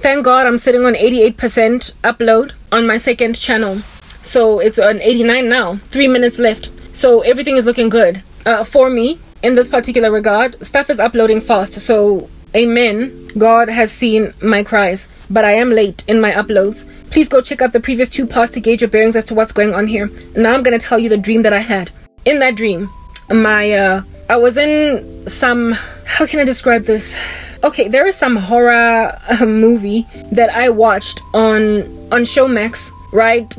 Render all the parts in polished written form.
Thank God I'm sitting on 88% upload on my second channel. So it's on 89 now. 3 minutes left. So everything is looking good. For me, in this particular regard, stuff is uploading fast. So amen. God has seen my cries. But I am late in my uploads. Please go check out the previous 2 parts to gauge your bearings as to what's going on here. Now I'm going to tell you the dream that I had. In that dream, I was in some, how can I describe this? Okay, there is some horror movie that I watched on Showmax, right?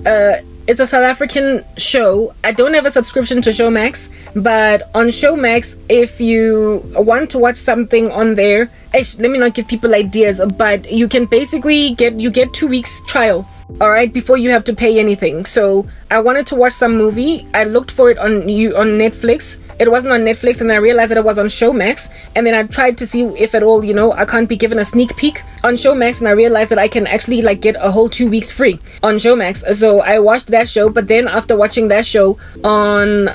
It's a South African show. I don't have a subscription to Showmax, but on Showmax, if you want to watch something on there, let me not give people ideas, but you can basically get 2 weeks trial, all right, before you have to pay anything. So I wanted to watch some movie. I looked for it on Netflix. It wasn't on Netflix, and I realized that it was on Showmax. And then I tried to see if at all, I can't be given a sneak peek on Showmax, and I realized that I can actually get a whole 2 weeks free on Showmax. So I watched that show, but then after watching that show on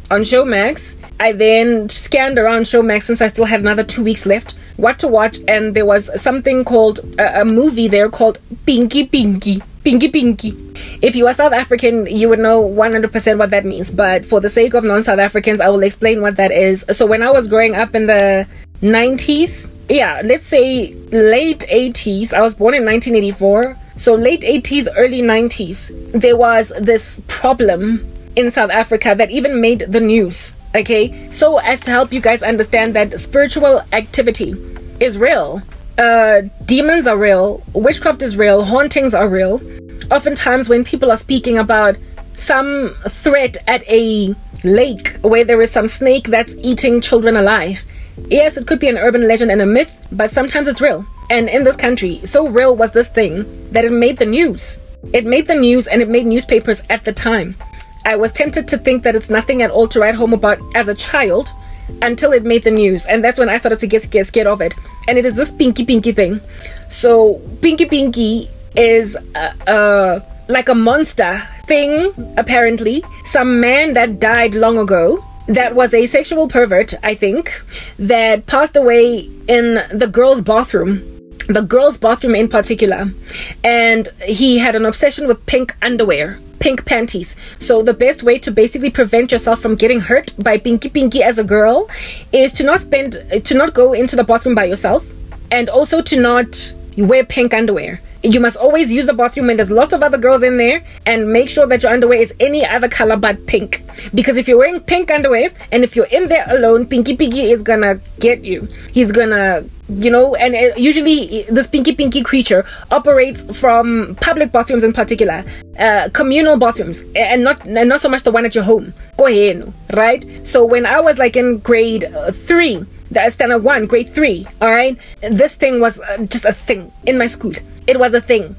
Showmax, I then scanned around Showmax since I still had another 2 weeks left what to watch, and there was something called a movie there called Pinky Pinky. If you are South African, you would know 100% what that means, but for the sake of non-South Africans, I will explain what that is. So when I was growing up in the 90s, yeah, let's say late 80s, I was born in 1984, so late 80s, early 90s, there was this problem in South Africa that even made the news. Okay, so as to help you guys understand that spiritual activity is real, demons are real, witchcraft is real, hauntings are real. Oftentimes when people are speaking about some threat at a lake where there is some snake that's eating children alive, yes, it could be an urban legend and a myth, but sometimes it's real. And in this country, so real was this thing that it made the news. It made the news, and it made newspapers at the time. I was tempted to think that it's nothing at all to write home about as a child until it made the news, and that's when I started to get scared of it. And it is this Pinky Pinky thing. So Pinky Pinky is like a monster thing, apparently. Some man that died long ago, that was a sexual pervert, I think, that passed away in the girls' bathroom in particular, and he had an obsession with pink underwear, pink panties. So the best way to basically prevent yourself from getting hurt by Pinky Pinky as a girl is to not go into the bathroom by yourself, and also to not wear pink underwear. You must always use the bathroom when there's lots of other girls in there, and make sure that your underwear is any other color but pink. Because if you're wearing pink underwear and if you're in there alone, Pinky Pinky is gonna get you. He's gonna, and usually this Pinky Pinky creature operates from public bathrooms in particular, communal bathrooms, and not so much the one at your home. Go ahead, right? So when I was in grade 3, that's standard 1, grade 3, all right, this thing was just a thing in my school. It was a thing.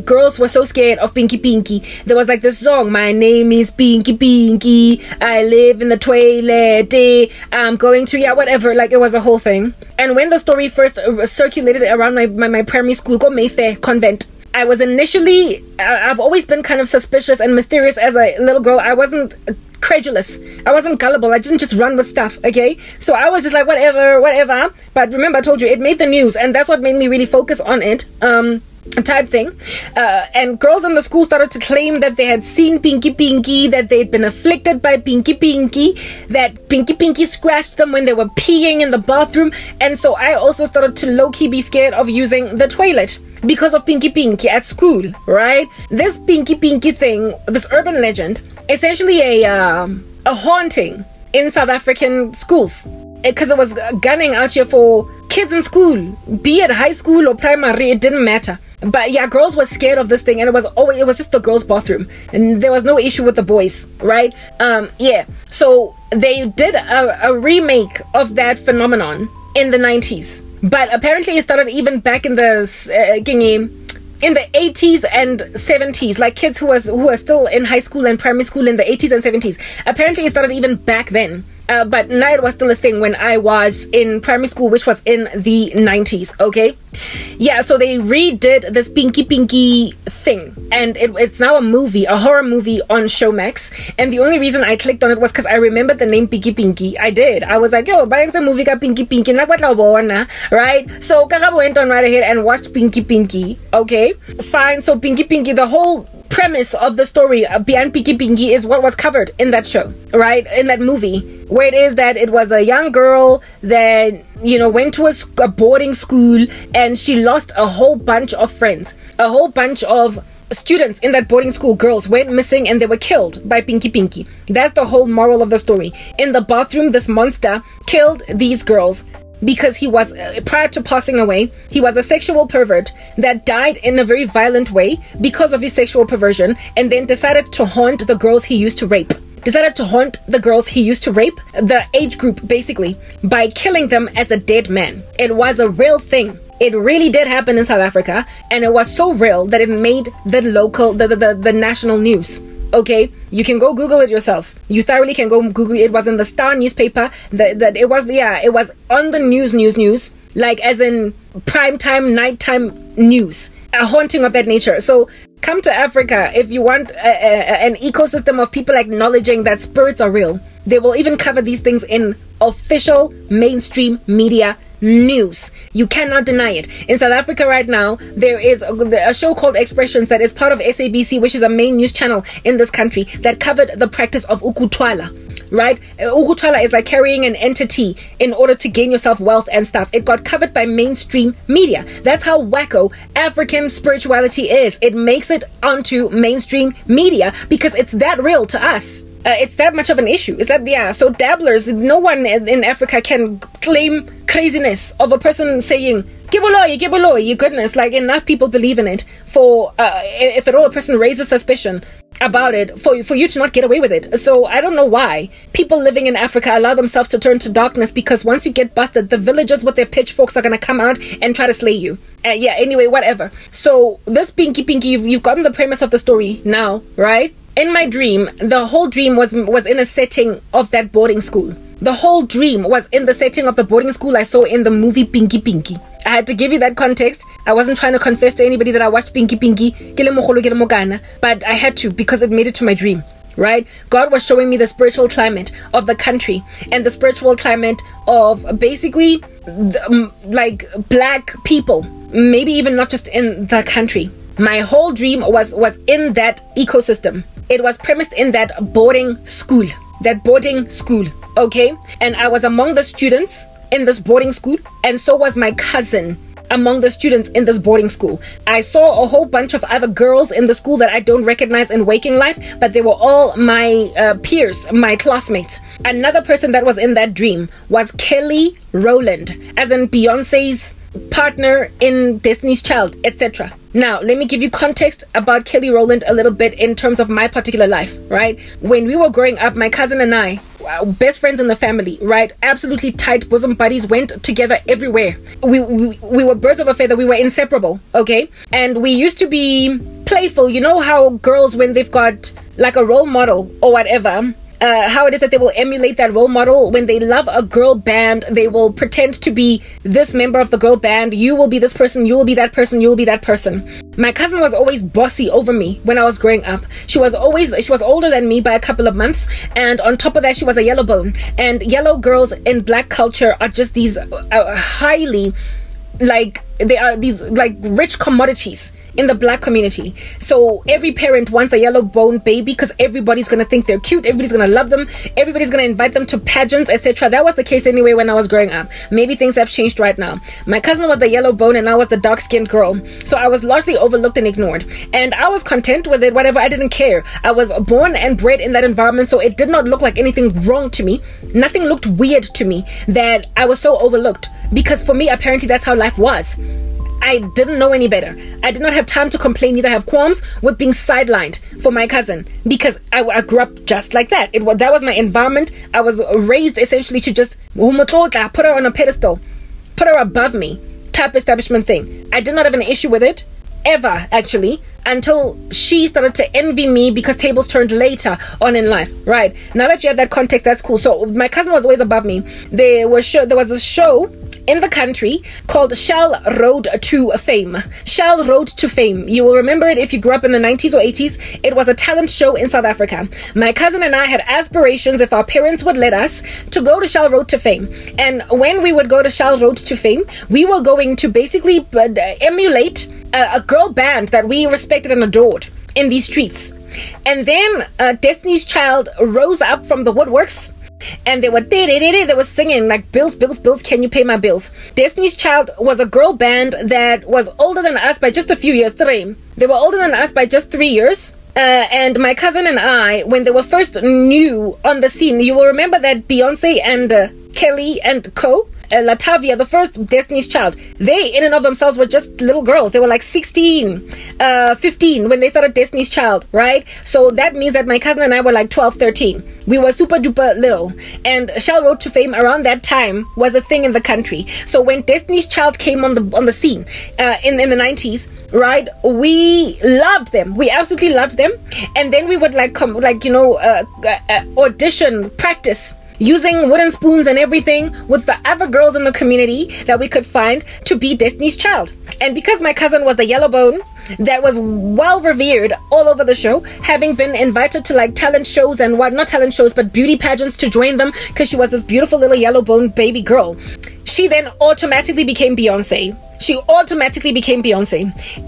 Girls were so scared of Pinky Pinky. There was this song, my name is Pinky Pinky, I live in the toilet, I'm going to, whatever. It was a whole thing. And when the story first circulated around my primary school, go Mayfair Convent, I was initially, I've always been kind of suspicious and mysterious as a little girl. I wasn't credulous, I wasn't gullible, I didn't just run with stuff, okay? So I was just whatever. But remember, I told you, it made the news, and that's what made me really focus on it, type thing. And girls in the school started to claim that they had seen Pinky Pinky, that they'd been afflicted by Pinky Pinky, that Pinky Pinky scratched them when they were peeing in the bathroom. And so I also started to low-key be scared of using the toilet because of Pinky Pinky at school, right? This Pinky Pinky thing, this urban legend, essentially a haunting in South African schools, because it was gunning out here for kids in school, be it high school or primary, it didn't matter. But yeah, girls were scared of this thing, and it was just the girls' bathroom, and there was no issue with the boys, right? Yeah, so they did a remake of that phenomenon in the 90s, but apparently it started even back in the 80s and 70s, kids who were still in high school and primary school in the 80s and 70s. Apparently it started even back then. but now it was still a thing when I was in primary school, which was in the 90s. Okay, yeah, so they redid this Pinky Pinky thing, and it's now a horror movie on Showmax. And the only reason I clicked on it was because I remembered the name Pinky Pinky. I was like, yo, but it's a movie got Pinky Pinky, right? So Kaka went on right ahead and watched Pinky Pinky. Okay, fine. So Pinky Pinky, the whole premise of the story behind Pinky Pinky is what was covered in that show, right? In that movie, where it is that it was a young girl that, you know, went to a boarding school, and she lost a whole bunch of friends. A whole bunch of students in that boarding school, girls, went missing and they were killed by Pinky Pinky. That's the whole moral of the story. In the bathroom, this monster killed these girls because he was, prior to passing away, he was a sexual pervert that died in a very violent way because of his sexual perversion, and then decided to haunt the girls he used to rape. The age group, basically, by killing them as a dead man. It was a real thing. It really did happen in South Africa, and it was so real that it made the national news. Okay, you can go Google it yourself. You thoroughly can go Google it. It was in the Star newspaper. It was on the news, like as in primetime, nighttime news. A haunting of that nature. So come to Africa if you want an ecosystem of people acknowledging that spirits are real. They will even cover these things in official mainstream media news. You cannot deny it. In South Africa right now, there is a show called Expressions that is part of SABC, which is a main news channel in this country, that covered the practice of ukutwala. Right? Ukutwala is like carrying an entity in order to gain yourself wealth and stuff. It got covered by mainstream media. That's how wacko African spirituality is. It makes it onto mainstream media because it's that real to us. It's that much of an issue. Is that, yeah, so dabblers, no one in Africa can claim craziness of a person saying Kiboloyi, goodness, like enough people believe in it for if at all a person raises suspicion about it, for you to not get away with it. So I don't know why people living in Africa allow themselves to turn to darkness, because once you get busted, the villagers with their pitchforks are gonna come out and try to slay you. Yeah, anyway, whatever. So this Pinky Pinky, you've gotten the premise of the story now, right? In my dream, the whole dream was in a setting of that boarding school. The whole dream was in the setting of the boarding school I saw in the movie Pinky Pinky. I had to give you that context. I wasn't trying to confess to anybody that I watched Pinky Pinky, but I had to, because it made it to my dream, right? God was showing me the spiritual climate of the country and the spiritual climate of basically like black people, maybe even not just in the country. My whole dream was in that ecosystem. It was premised in that boarding school. Okay? And I was among the students in this boarding school, and so was my cousin among the students in this boarding school. I saw a whole bunch of other girls in the school that I don't recognize in waking life, but they were all my peers, my classmates. Another person that was in that dream was Kelly Rowland, as in Beyonce's partner in Destiny's Child, etc. Now, let me give you context about Kelly Rowland a little bit in terms of my particular life, right? When we were growing up, my cousin and I, best friends in the family, right? Absolutely tight bosom buddies, went together everywhere. We were birds of a feather. We were inseparable, okay? And we used to be playful. You know how girls, when they've got like a role model or whatever, how it is that they will emulate that role model. When they love a girl band, they will pretend to be this member of the girl band. You will be this person, you will be that person, you will be that person. My cousin was always bossy over me when I was growing up. She was older than me by a couple of months, and on top of that, she was a yellow bone. And yellow girls in black culture are just these highly, like, they are these like rich commodities in the black community. So every parent wants a yellow bone baby because everybody's gonna think they're cute, everybody's gonna love them, everybody's gonna invite them to pageants, etc. That was the case anyway when I was growing up. Maybe things have changed right now. My cousin was the yellow bone and I was the dark-skinned girl, so I was largely overlooked and ignored, and I was content with it. Whatever, I didn't care. I was born and bred in that environment, so it did not look like anything wrong to me. Nothing looked weird to me that I was so overlooked, because for me, apparently that's how life was. I didn't know any better. I did not have time to complain, neither have qualms with being sidelined for my cousin, because I grew up just like that. That was my environment. I was raised essentially to just put her on a pedestal, put her above me type establishment thing. I did not have an issue with it, ever, actually, until she started to envy me because tables turned later on in life, right? Now that you have that context, that's cool. So my cousin was always above me. There was a show in the country called Shell Road to Fame. Shell Road to Fame. You will remember it if you grew up in the 90s or 80s. It was a talent show in South Africa. My cousin and I had aspirations, if our parents would let us, to go to Shell Road to Fame. And when we would go to Shell Road to Fame, we were going to basically emulate a girl band that we respected and adored in these streets. And then Destiny's Child rose up from the woodworks, and they were singing like, bills, bills, bills, can you pay my bills? Destiny's Child was a girl band that was older than us by just a few years. They were older than us by just 3 years. And my cousin and I, when they were first new on the scene, you will remember that Beyonce and Kelly and Latavia, the first Destiny's Child, they in and of themselves were just little girls. They were like 16, 15 when they started Destiny's Child, right? So that means that my cousin and I were like 12, 13. We were super duper little. And Shell Road to Fame around that time was a thing in the country. So when Destiny's Child came on the scene in the 90s, right, we loved them. We absolutely loved them. And then we would audition, practice, using wooden spoons and everything with the other girls in the community that we could find to be Destiny's Child. And because my cousin was the yellow bone that was well revered all over the show, having been invited to like talent shows and not talent shows but beauty pageants to join them because she was this beautiful little yellow bone baby girl, she then automatically became Beyonce.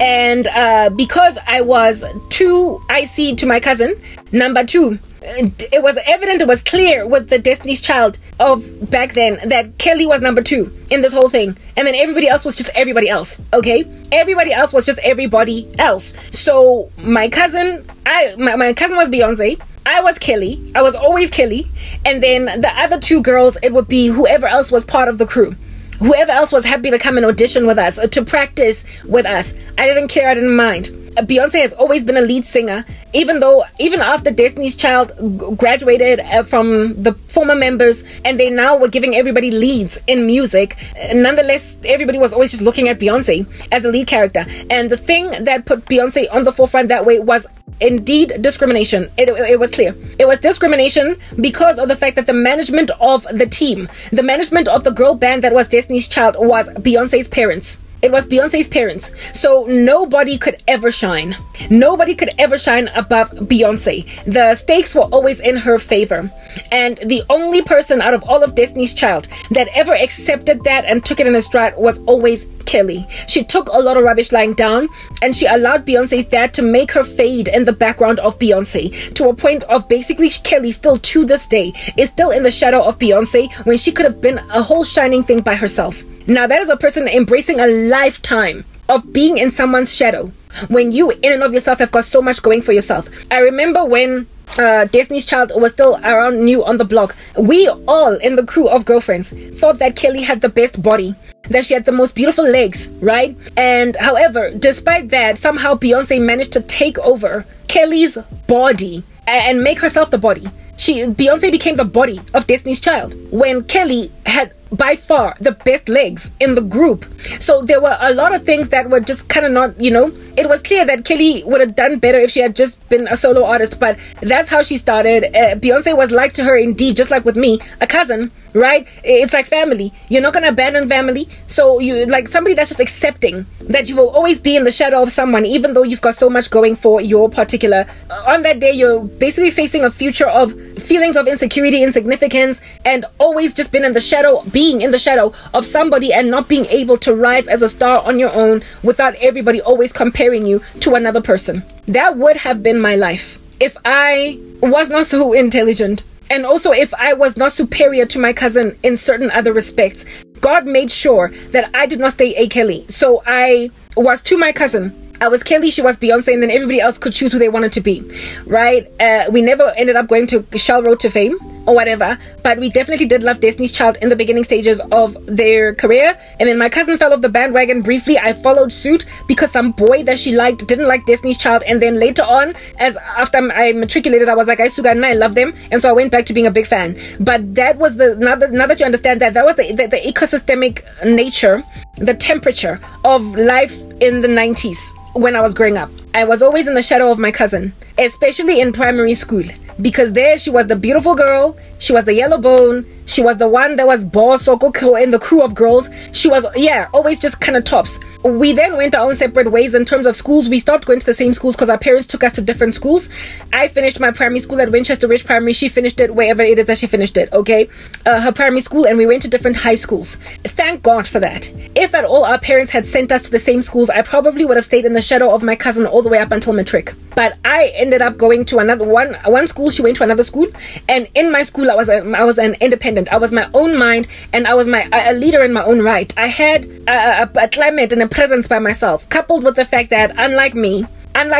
And because I was too icy to my cousin, number two, it was evident, it was clear with the Destiny's Child of back then that Kelly was number two in this whole thing, and then everybody else was just everybody else. Okay, everybody else was just everybody else. So my cousin was Beyonce, I was Kelly, I was always Kelly, and then the other two girls, it would be whoever else was part of the crew, whoever else was happy to come and audition with us, to practice with us. I didn't care, I didn't mind. Beyonce has always been a lead singer, even after Destiny's Child graduated from the former members and they now were giving everybody leads in music. Nonetheless, everybody was always just looking at Beyonce as the lead character. And the thing that put Beyonce on the forefront that way was indeed discrimination. It was clear. It was discrimination because of the fact that the management of the team, the management of the girl band that was Destiny's Child, was Beyonce's parents. It was Beyonce's parents. So nobody could ever shine. Nobody could ever shine above Beyonce. The stakes were always in her favor. And the only person out of all of Destiny's Child that ever accepted that and took it in a stride was always Kelly. She took a lot of rubbish lying down and she allowed Beyonce's dad to make her fade in the background of Beyonce, to a point of basically Kelly still to this day is still in the shadow of Beyonce when she could have been a whole shining thing by herself. Now that is a person embracing a lifetime of being in someone's shadow when you in and of yourself have got so much going for yourself. I remember when Destiny's Child was still around new on the block, we all in the crew of girlfriends thought that Kelly had the best body, that she had the most beautiful legs, right? And however, despite that, somehow Beyonce managed to take over Kelly's body and make herself the body. Beyonce became the body of Destiny's Child when Kelly had by far the best legs in the group. So there were a lot of things that were just kind of not, it was clear that Kelly would have done better if she had just been a solo artist, but that's how she started. Beyonce was like to her indeed, just like with me, a cousin, right? It's like family. You're not going to abandon family. So you like somebody that's just accepting that you will always be in the shadow of someone, even though you've got so much going for your particular. On that day, you're basically facing a future of feelings of insecurity, insignificance, and always just been in the shadow, being in the shadow of somebody and not being able to rise as a star on your own without everybody always comparing you to another person. That would have been my life if I was not so intelligent, and also if I was not superior to my cousin in certain other respects. God made sure that I did not stay a Kelly. So I was to my cousin, I was Kelly, she was Beyonce, and then everybody else could choose who they wanted to be, right? We never ended up going to Shell Road to Fame or whatever, but we definitely did love Destiny's Child in the beginning stages of their career. And then my cousin fell off the bandwagon briefly. I followed suit because some boy that she liked didn't like Destiny's Child, and then later on, after I matriculated, I was like, I suga and I love them, and so I went back to being a big fan. But that was now that you understand that was the ecosystemic nature, the temperature of life in the 90s. when I was growing up. I was always in the shadow of my cousin, especially in primary school, because there she was the beautiful girl, she was the yellow bone, she was the one that was boss or in the crew of girls. She was, yeah, always just kind of tops. We then went our own separate ways in terms of schools. We stopped going to the same schools because our parents took us to different schools. I finished my primary school at Winchester Ridge Primary. She finished it wherever it is that she finished it, okay? Her primary school, and we went to different high schools. Thank God for that. If at all our parents had sent us to the same schools, I probably would have stayed in the shadow of my cousin all the way up until matric. But I ended up going to another one school. She went to another school, and in my school I was an independent. I was my own mind, and I was a leader in my own right. I had a climate and a presence by myself, coupled with the fact that unlike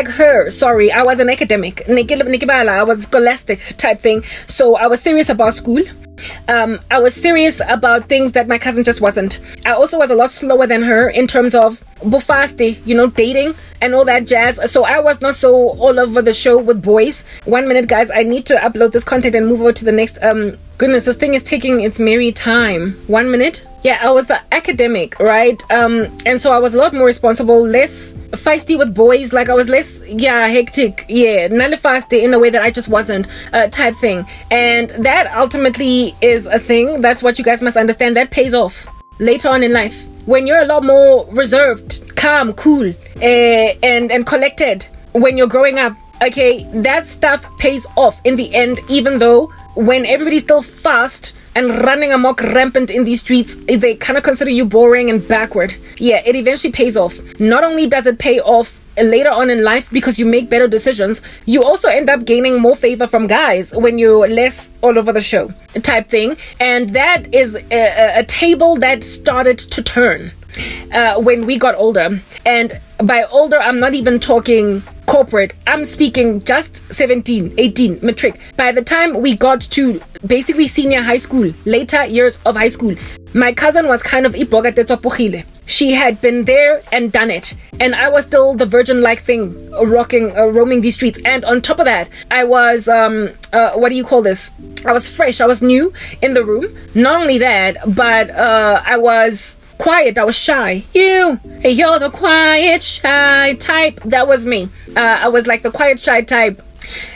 her, I was an academic. I was scholastic type thing. So I was serious about school. I was serious about things that my cousin just wasn't. I also was a lot slower than her in terms of bufaste, dating and all that jazz. So I was not so all over the show with boys. 1 minute, guys, I need to upload this content and move over to the next. Goodness, this thing is taking its merry time. 1 minute. Yeah, I was the academic, right? And so I was a lot more responsible, less feisty with boys. Like I was less, hectic, nalifaste in a way that I just wasn't, type thing. And that ultimately is a thing. That's what you guys must understand. That pays off later on in life. When you're a lot more reserved, calm, cool, and collected when you're growing up, okay, that stuff pays off in the end, even though when everybody's still fast and running amok rampant in these streets, they kind of consider you boring and backward. Yeah, it eventually pays off. Not only does it pay off later on in life because you make better decisions, you also end up gaining more favor from guys when you're less all over the show type thing. And that is a table that started to turn when we got older. And by older, I'm not even talking corporate. I'm speaking just 17, 18, matric. By the time we got to basically senior high school, later years of high school, my cousin was kind of ipogatetopogile. She had been there and done it, and I was still the virgin-like thing, roaming these streets. And on top of that, I was what do you call this? I was fresh. I was new in the room. Not only that, but I was quiet. I was shy. You're the quiet, shy type. That was me. I was like the quiet, shy type.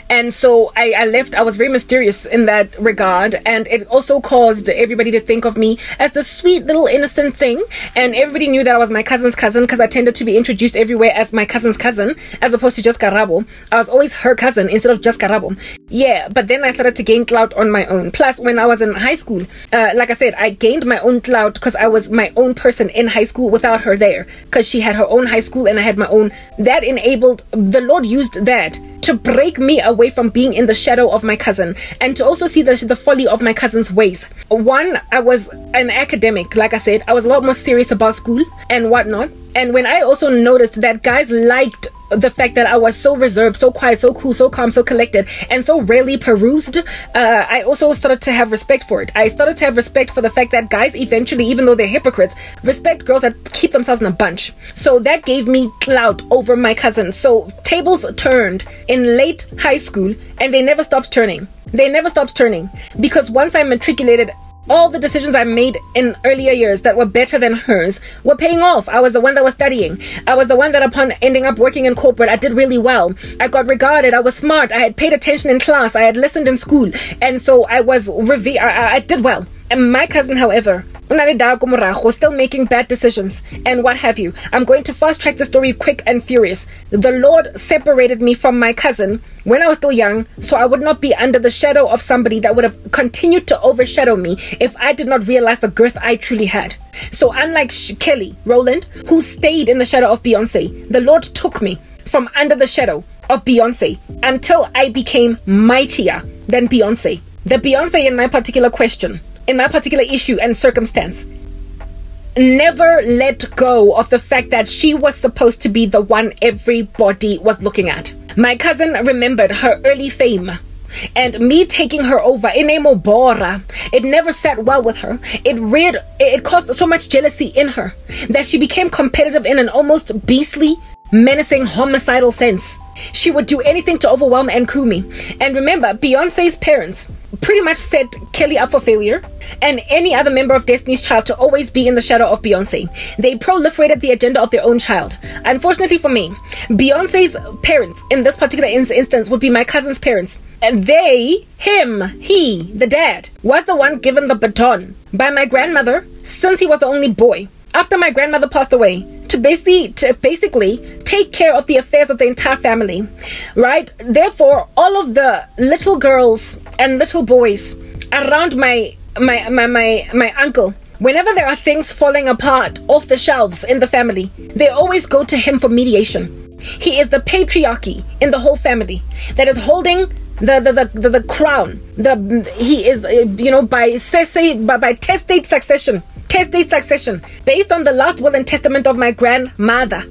And so I left. I was very mysterious in that regard, and it also caused everybody to think of me as the sweet little innocent thing. And everybody knew that I was my cousin's cousin because I tended to be introduced everywhere as my cousin's cousin as opposed to just Karabo. I was always her cousin instead of just Karabo. Yeah, but then I started to gain clout on my own. Plus, when I was in high school, like I said, I gained my own clout because I was my own person in high school without her there, because she had her own high school and I had my own. That enabled, the Lord used that to break me away from being in the shadow of my cousin, and to also see the folly of my cousin's ways. One, I was an academic. Like I said, I was a lot more serious about school and whatnot. And when I also noticed that guys liked the fact that I was so reserved, so quiet, so cool, so calm, so collected, and so rarely perused, I also started to have respect for it. I started to have respect for the fact that guys eventually, even though they're hypocrites, respect girls that keep themselves in a bunch. So that gave me clout over my cousin. So tables turned in late high school, and they never stopped turning. They never stopped turning, because once I matriculated, all the decisions I made in earlier years that were better than hers were paying off. I was the one that was studying. I was the one that upon ending up working in corporate, I did really well. I got regarded. I was smart. I had paid attention in class. I had listened in school. And so I was I did well. And my cousin, however, was still making bad decisions and what have you. I'm going to fast track the story quick and furious. The Lord separated me from my cousin when I was still young, so I would not be under the shadow of somebody that would have continued to overshadow me if I did not realize the girth I truly had. So unlike Kelly Rowland, who stayed in the shadow of Beyonce, the Lord took me from under the shadow of Beyonce until I became mightier than Beyonce. The Beyonce in my particular question, in my particular issue and circumstance, never let go of the fact that she was supposed to be the one everybody was looking at. My cousin remembered her early fame, and me taking her over in a mobora, it never sat well with her. It caused so much jealousy in her that she became competitive in an almost beastly, menacing, homicidal sense. She would do anything to overwhelm and coup me. And remember, Beyonce's parents, pretty much set Kelly up for failure and any other member of Destiny's Child to always be in the shadow of Beyonce. They proliferated the agenda of their own child. Unfortunately for me, Beyonce's parents in this particular instance would be my cousin's parents. And he, the dad, was the one given the baton by my grandmother since he was the only boy. After my grandmother passed away, to basically take care of the affairs of the entire family, right? Therefore, all of the little girls and little boys around my uncle, whenever there are things falling apart off the shelves in the family, they always go to him for mediation. He is the patriarchy in the whole family that is holding the crown. He is, by testate succession. Based on the last will and testament of my grandmother,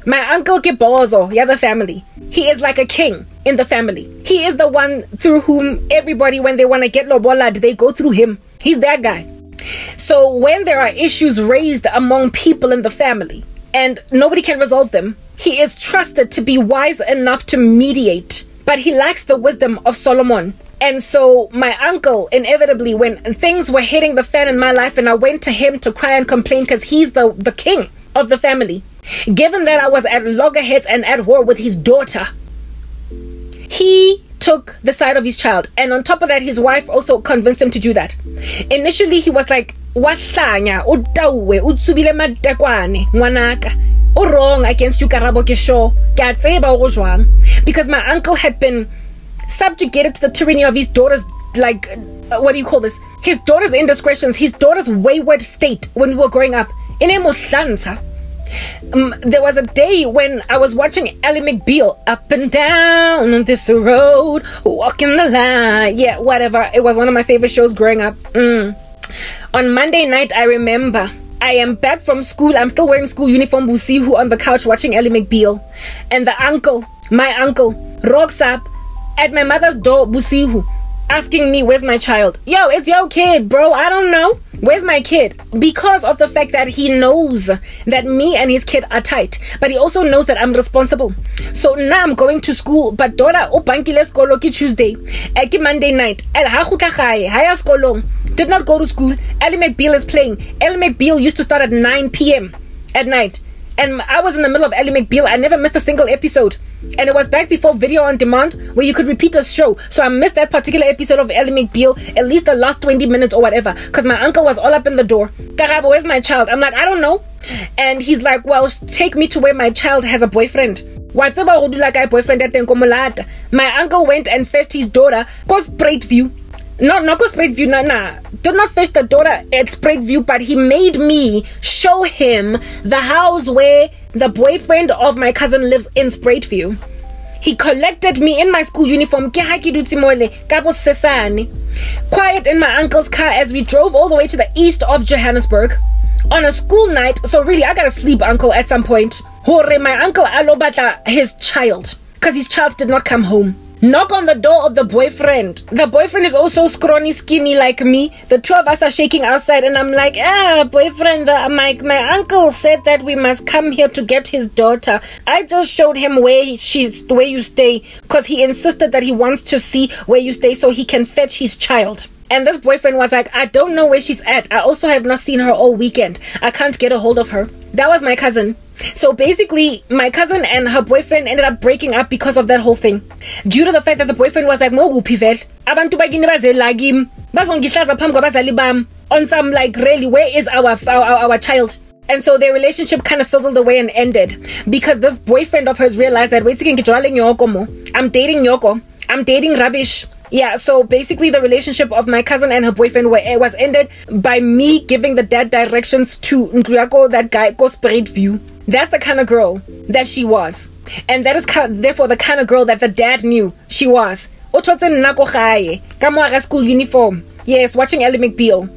my uncle Kibozo, the other family. He is like a king in the family. He is the one through whom everybody, when they want to get lobolad, they go through him. He's that guy. So when there are issues raised among people in the family and nobody can resolve them, he is trusted to be wise enough to mediate, but he lacks the wisdom of Solomon. And so my uncle, inevitably, when things were hitting the fan in my life and I went to him to cry and complain because he's the king of the family, given that I was at loggerheads and at war with his daughter, he took the side of his child. And on top of that, his wife also convinced him to do that. Initially, he was like, "Wahlanya, udawe, utsubile matekwane, ngwanaka. Wrong against you, Karabo ke sure. Ke a tseba go jwang." Because my uncle had been subjugated to the tyranny of his daughter's, his daughter's indiscretions, his daughter's wayward state when we were growing up. There was a day when I was watching Ally McBeal, up and down on this road, walking the line. Yeah, whatever. It was one of my favorite shows growing up. On Monday night, I remember, I am back from school. I'm still wearing school uniform, Busihu, on the couch watching Ally McBeal. And my uncle, rocks up at my mother's door, Busihu, asking me, "Where's my child?" "Yo, it's your kid, bro. I don't know. Where's my kid?" Because of the fact that he knows that me and his kid are tight, but he also knows that I'm responsible. So now I'm going to school, but daughter, bankile skolo ki Tuesday, ki Monday night, did not go to school. Ally McBeal is playing. Ally McBeal used to start at 9 p.m. at night. And I was in the middle of Ally McBeal. I never missed a single episode. And it was back before video on demand where you could repeat a show. So I missed that particular episode of Ally McBeal, at least the last 20 minutes or whatever. Because my uncle was all up in the door. "Karabo, where's my child?" I'm like, "I don't know." And he's like, "Well, take me to where my child has a boyfriend." What's about like a boyfriend at Tenkomolata? My uncle went and fetched his daughter, cause Sprite View. Not Sprite View, did not fetch the daughter at Sprite View, but he made me show him the house where the boyfriend of my cousin lives in Sprite View. He collected me in my school uniform, quiet in my uncle's car as we drove all the way to the east of Johannesburg on a school night. So really, I gotta sleep, uncle, at some point. My uncle alobata his child, because his child did not come home. Knock on the door of the boyfriend. The boyfriend is also scrawny, skinny like me. The two of us are shaking outside, and I'm like, boyfriend, my uncle said that we must come here to get his daughter. I just showed him where you stay, because he insisted that he wants to see where you stay so he can fetch his child. And this boyfriend was like, "I don't know where she's at. I also have not seen her all weekend. I can't get a hold of her." That was my cousin. So basically, my cousin and her boyfriend ended up breaking up because of that whole thing. Due to the fact that the boyfriend was like, on some like, really, where is our child? And so their relationship kind of fizzled away and ended. Because this boyfriend of hers realized that, I'm dating Yoko. I'm dating rubbish. Yeah, so basically the relationship of my cousin and her boyfriend was ended by me giving the dad directions to Ndriako, that guy, go Spirit View. That's the kind of girl that she was. And that is therefore the kind of girl that the dad knew she was. School uniform. Yes, watching Ally McBeal.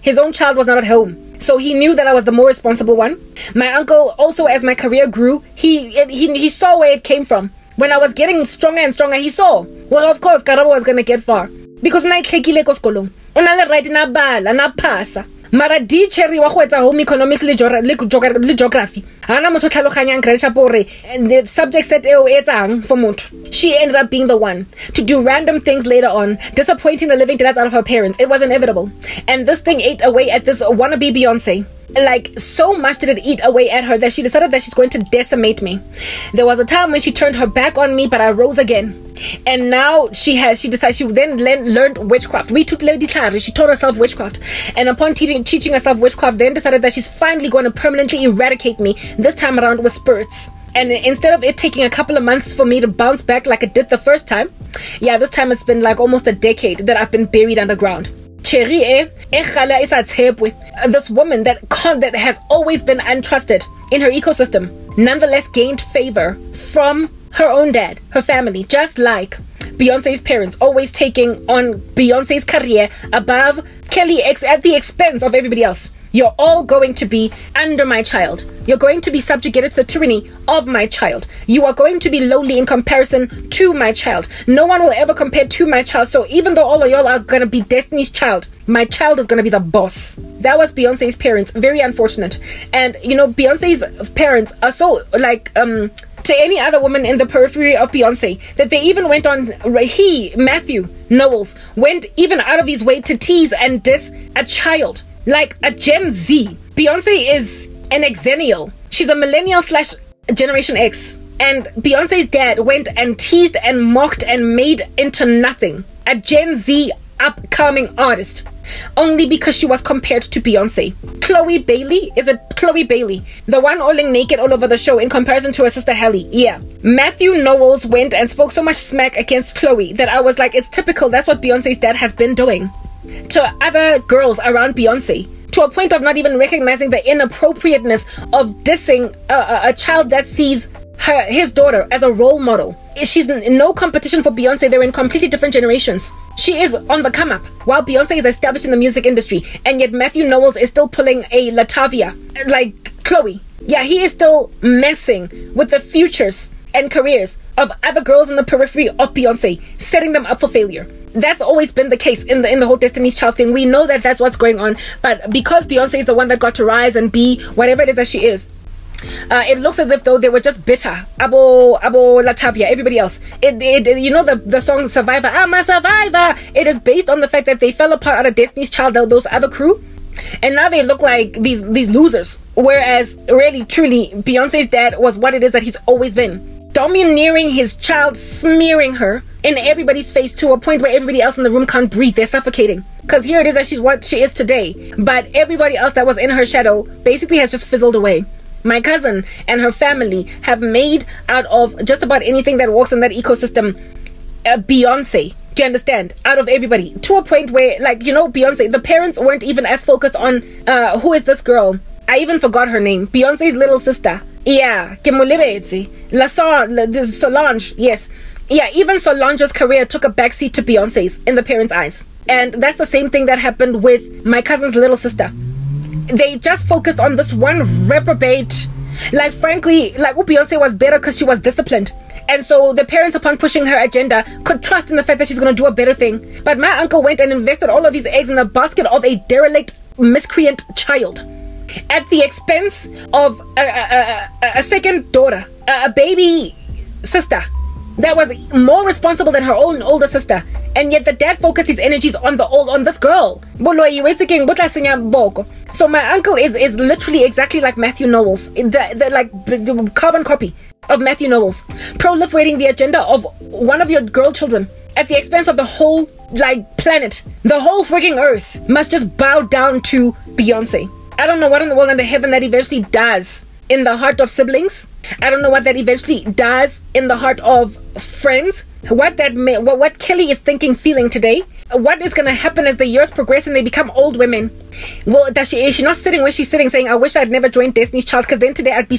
His own child was not at home. So he knew that I was the more responsible one. My uncle also, as my career grew, he saw where it came from. When I was getting stronger and stronger, he saw, well, of course, Karabo was going to get far. Because na itlhekile ko sekolong. O na le right na bala, na pasa. Mara di cherry wa go etsa home economics le geography. Ana motho tlhaloganyang grade pore the subject set eo etsang for motho. She ended up being the one to do random things later on, disappointing the living daylights out of her parents. It was inevitable. And this thing ate away at this wannabe Beyonce. Like, so much did it eat away at her that she decided that she's going to decimate me. There was a time when she turned her back on me, but I rose again. And now she decided she then learned witchcraft. She taught herself witchcraft. And upon teaching herself witchcraft, then decided that she's finally going to permanently eradicate me, this time around with spirits. And instead of it taking a couple of months for me to bounce back like it did the first time, yeah, this time it's been like almost a decade that I've been buried underground. This woman that has always been untrusted in her ecosystem, nonetheless gained favor from her own dad, her family, just like Beyonce's parents, always taking on Beyonce's career above Kelly at the expense of everybody else. You're all going to be under my child. You're going to be subjugated to the tyranny of my child. You are going to be lowly in comparison to my child. No one will ever compare to my child. So even though all of y'all are going to be Destiny's Child, my child is going to be the boss. That was Beyonce's parents. Very unfortunate. And, you know, Beyonce's parents are so, like, to any other woman in the periphery of Beyonce, that they even went on, Matthew Knowles, went even out of his way to tease and diss a child. Like a Gen Z. Beyonce is an Xennial. She's a millennial / Generation X. And Beyonce's dad went and teased and mocked and made into nothing a Gen Z upcoming artist, only because she was compared to Beyonce. Chloe Bailey, the one all naked all over the show in comparison to her sister Halle. Yeah. Matthew Knowles went and spoke so much smack against Chloe that I was like, it's typical. That's what Beyonce's dad has been doing to other girls around Beyonce, to a point of not even recognizing the inappropriateness of dissing a child that sees his daughter as a role model. She's in no competition for Beyonce. They're in completely different generations. She is on the come up while Beyonce is established in the music industry, and yet Matthew Knowles is still pulling a Latavia like Chloe. Yeah, he is still messing with the futures and careers of other girls in the periphery of Beyonce, setting them up for failure. That's always been the case in the whole Destiny's Child thing. We know that that's what's going on, but because Beyonce is the one that got to rise and be whatever it is that she is, it looks as if though they were just bitter. Abo Latavia, everybody else. You know the song Survivor, I'm a survivor. It is based on the fact that they fell apart out of Destiny's Child, those other crew, and now they look like these losers. Whereas really, truly, Beyonce's dad was what it is that he's always been. Domineering his child, smearing her in everybody's face to a point where everybody else in the room can't breathe. They're suffocating. Because here it is that she's what she is today. But everybody else that was in her shadow basically has just fizzled away. My cousin and her family have made out of just about anything that walks in that ecosystem Beyonce. Do you understand? Out of everybody. To a point where, like, you know, Beyonce, the parents weren't even as focused on who is this girl. I even forgot her name. Beyonce's little sister. Yeah, Solange, yes. Yeah, even Solange's career took a backseat to Beyonce's in the parents' eyes. And that's the same thing that happened with my cousin's little sister. They just focused on this one reprobate. Like, frankly, like, Beyonce was better because she was disciplined. And so the parents, upon pushing her agenda, could trust in the fact that she's going to do a better thing. But my uncle went and invested all of his eggs in the basket of a derelict, miscreant child, at the expense of a second daughter, a baby sister that was more responsible than her own older sister, and yet the dad focused his energies on this girl. So my uncle is literally exactly like Matthew Knowles, the carbon copy of Matthew Knowles, proliferating the agenda of one of your girl children at the expense of the whole planet. The whole freaking earth must just bow down to Beyonce. I don't know what in the world under heaven that eventually does in the heart of siblings. I don't know what that eventually does in the heart of friends. What Kelly is thinking, feeling today. What is going to happen as the years progress and they become old women? Well, is she not sitting where she's sitting saying, I wish I'd never joined Destiny's Child, because then today I'd be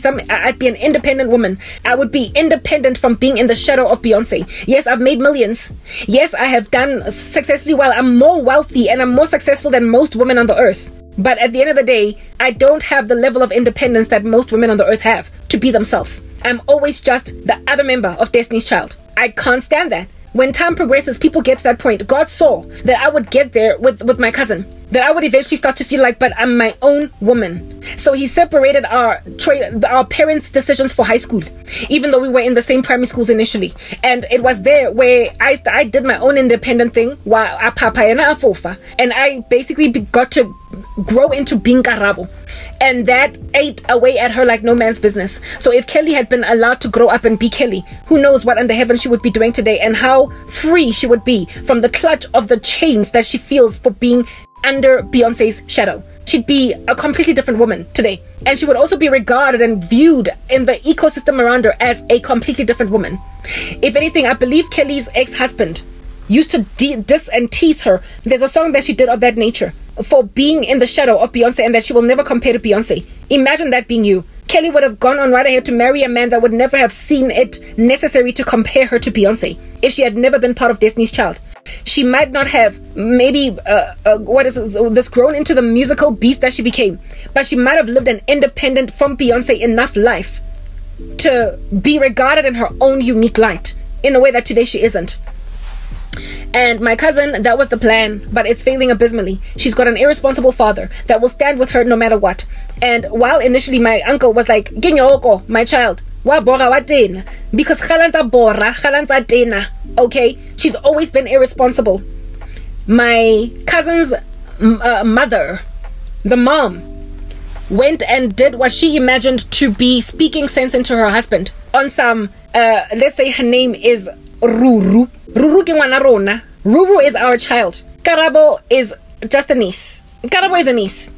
an independent woman. I would be independent from being in the shadow of Beyonce. Yes, I've made millions. Yes, I have done successfully well. I'm more wealthy and I'm more successful than most women on the earth. But at the end of the day, I don't have the level of independence that most women on the earth have to be themselves. I'm always just the other member of Destiny's Child. I can't stand that. When time progresses, people get to that point. God saw that I would get there with my cousin. that I would eventually start to feel like, but I'm my own woman. So he separated our parents' decisions for high school, even though we were in the same primary schools initially. And it was there where I did my own independent thing, while and I basically got to grow into being Karabo. And that ate away at her like no man's business. So if Kelly had been allowed to grow up and be Kelly, who knows what under heaven she would be doing today, and how free she would be from the clutch of the chains that she feels for being under Beyonce's shadow. She'd be a completely different woman today. And she would also be regarded and viewed in the ecosystem around her as a completely different woman. If anything, I believe Kelly's ex-husband used to diss and tease her. There's a song that she did of that nature, for being in the shadow of Beyonce, and that she will never compare to Beyonce. Imagine that being you. Kelly would have gone on right ahead to marry a man that would never have seen it necessary to compare her to Beyonce if she had never been part of Destiny's Child. She might not have maybe grown into the musical beast that she became, but she might have lived an independent from Beyonce enough life to be regarded in her own unique light in a way that today she isn't. And my cousin, that was the plan, but it's failing abysmally. She's got an irresponsible father that will stand with her no matter what. And while initially my uncle was like, "Ginyoko, my child, wa bora wa tena," because khalanza bora, khalanza tena. Okay, she's always been irresponsible. My cousin's mother, the mom, went and did what she imagined to be speaking sense into her husband on some, let's say her name is Ruru. Ruru ke ngwana rona. Ruru is our child. Karabo is just a niece. Karabo is a niece.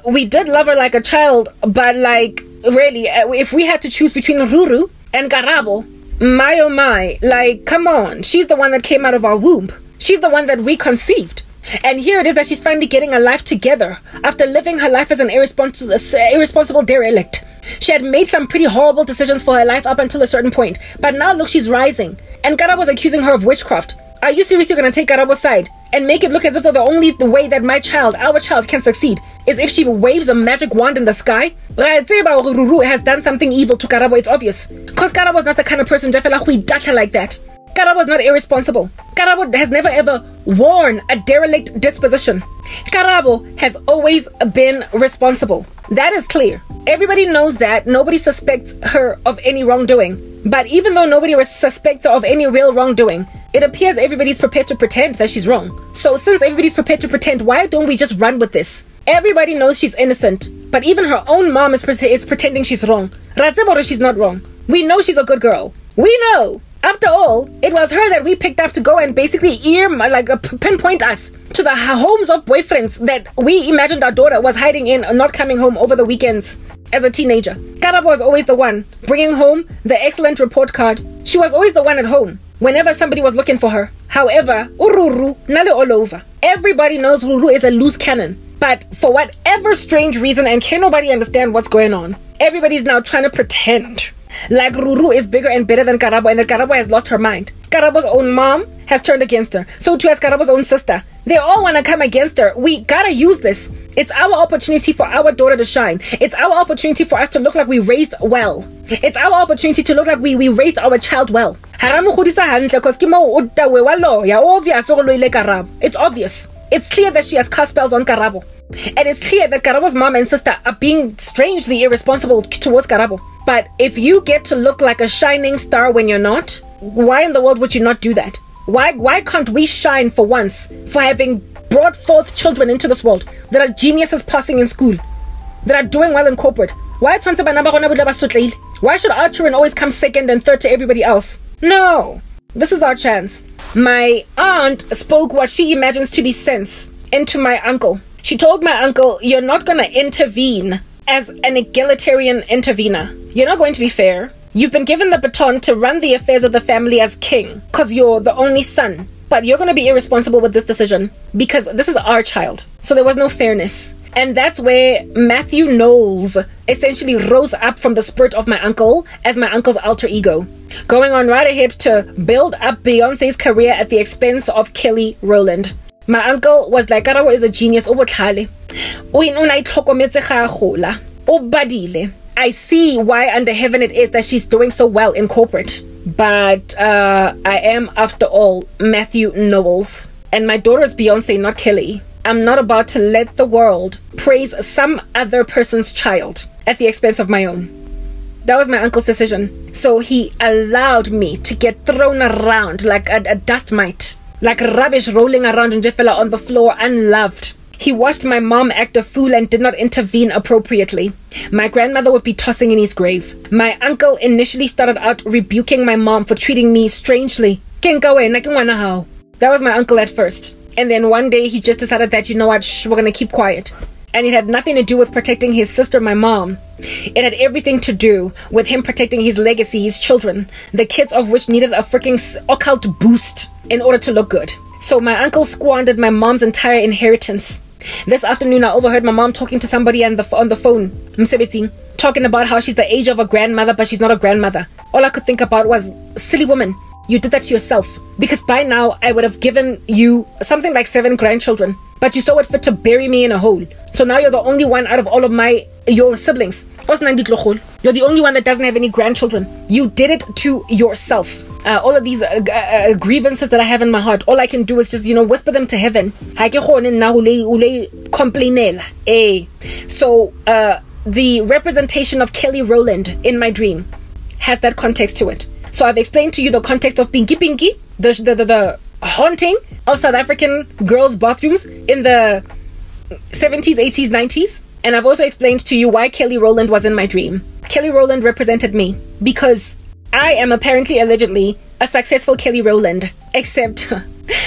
We did love her like a child, but like, really, if we had to choose between Ruru and Karabo, my oh my, like, come on. She's the one that came out of our womb. She's the one that we conceived. And here it is that she's finally getting a life together after living her life as an irresponsible derelict. She had made some pretty horrible decisions for her life up until a certain point, but now look, she's rising. And Karabo was accusing her of witchcraft. Are you seriously going to take Karabo's side and make it look as if the way that our child can succeed is if she waves a magic wand in the sky? Ruru has done something evil to Karabo, it's obvious. Because Karabo's not the kind of person like that. Karabo is not irresponsible. Karabo has never ever worn a derelict disposition. Karabo has always been responsible. That is clear. Everybody knows that. Nobody suspects her of any wrongdoing. But even though nobody suspects her of any real wrongdoing, it appears everybody's prepared to pretend that she's wrong. So since everybody's prepared to pretend, why don't we just run with this? Everybody knows she's innocent, but even her own mom is pretending she's wrong. Ratzeboro, she's not wrong. We know she's a good girl. We know. After all, it was her that we picked up to go and basically pinpoint us to the homes of boyfriends that we imagined our daughter was hiding in or not coming home over the weekends as a teenager. Karabo was always the one bringing home the excellent report card. She was always the one at home whenever somebody was looking for her. However, Ururu nale all over. Everybody knows Ruru is a loose cannon. But for whatever strange reason, and can nobody understand what's going on, everybody's now trying to pretend like Ruru is bigger and better than Karabo, and that Karabo has lost her mind. Karabo's own mom has turned against her. So too has Karabo's own sister. They all want to come against her. We gotta use this. It's our opportunity for our daughter to shine. It's our opportunity for us to look like we raised well. It's our opportunity to look like we raised our child well. It's obvious. It's clear that she has cast spells on Karabo. And it's clear that Karabo's mom and sister are being strangely irresponsible towards Karabo. But if you get to look like a shining star when you're not, why in the world would you not do that? Why can't we shine for once for having brought forth children into this world that are geniuses passing in school, that are doing well in corporate? Why should our children always come second and third to everybody else? No. This is our chance. My aunt spoke what she imagines to be sense into my uncle. She told my uncle, you're not going to intervene as an egalitarian intervener. You're not going to be fair. You've been given the baton to run the affairs of the family as king because you're the only son. But you're going to be irresponsible with this decision because this is our child. So there was no fairness. And that's where Matthew Knowles essentially rose up from the spirit of my uncle as my uncle's alter ego, going on right ahead to build up Beyonce's career at the expense of Kelly Rowland. My uncle was like, Karabo is a genius. I see why under heaven it is that she's doing so well in corporate. But I am, after all, Matthew Knowles. And my daughter is Beyonce, not Kelly. I'm not about to let the world praise some other person's child at the expense of my own. That was my uncle's decision. So he allowed me to get thrown around like a dust mite, like rubbish rolling around in Jeffela on the floor unloved. He watched my mom act a fool and did not intervene appropriately. My grandmother would be tossing in his grave. My uncle initially started out rebuking my mom for treating me strangely. That was my uncle at first. And then one day he just decided that, you know what, we're gonna keep quiet. And it had nothing to do with protecting his sister, my mom. It had everything to do with him protecting his legacy, his children, the kids of which needed a freaking occult boost in order to look good. So my uncle squandered my mom's entire inheritance. This afternoon, I overheard my mom talking to somebody on the phone, talking about how she's the age of a grandmother, but she's not a grandmother. All I could think about was, silly woman, you did that to yourself. Because by now, I would have given you something like 7 grandchildren, but you saw it fit to bury me in a hole. So now you're the only one out of all of your siblings. You're the only one that doesn't have any grandchildren. You did it to yourself. All of these grievances that I have in my heart, all I can do is just, whisper them to heaven. So the representation of Kelly Rowland in my dream has that context to it. So I've explained to you the context of Pinky Pinky, the haunting of South African girls' bathrooms in the 70s, 80s, 90s. And I've also explained to you why Kelly Rowland was in my dream. Kelly Rowland represented me because I am apparently, allegedly, a successful Kelly Rowland. Except,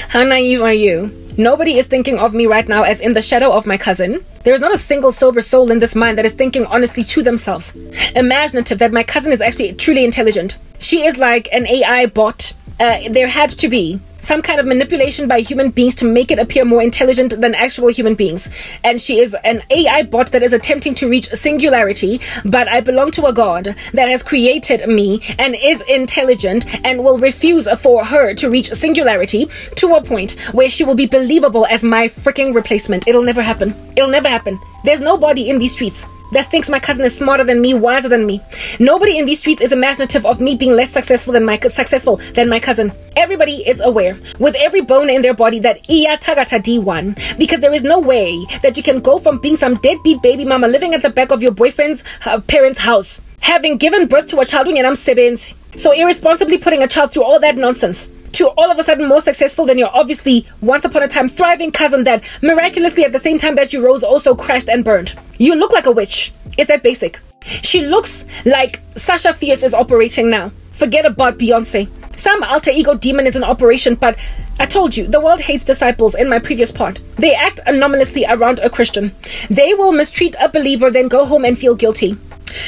how naive are you? Nobody is thinking of me right now as in the shadow of my cousin. There is not a single sober soul in this mind that is thinking honestly to themselves, imaginative that my cousin is actually truly intelligent. She is like an AI bot. There had to be some kind of manipulation by human beings to make it appear more intelligent than actual human beings. And she is an AI bot that is attempting to reach singularity, but I belong to a God that has created me and is intelligent and will refuse for her to reach singularity to a point where she will be believable as my freaking replacement. It'll never happen. It'll never happen. There's nobody in these streets that thinks my cousin is smarter than me, wiser than me. Nobody in these streets is imaginative of me being less successful than my cousin. Everybody is aware, with every bone in their body, that iya tagata D1, because there is no way that you can go from being some deadbeat baby mama living at the back of your boyfriend's parents' house, having given birth to a child when you're 7, so irresponsibly putting a child through all that nonsense, to all of a sudden more successful than your obviously once upon a time thriving cousin that miraculously at the same time that you rose also crashed and burned. You look like a witch. Is that basic? She looks like Sasha Fierce is operating now. Forget about Beyonce. Some alter ego demon is in operation, but I told you, the world hates disciples in my previous part. They act anomalously around a Christian. They will mistreat a believer, then go home and feel guilty.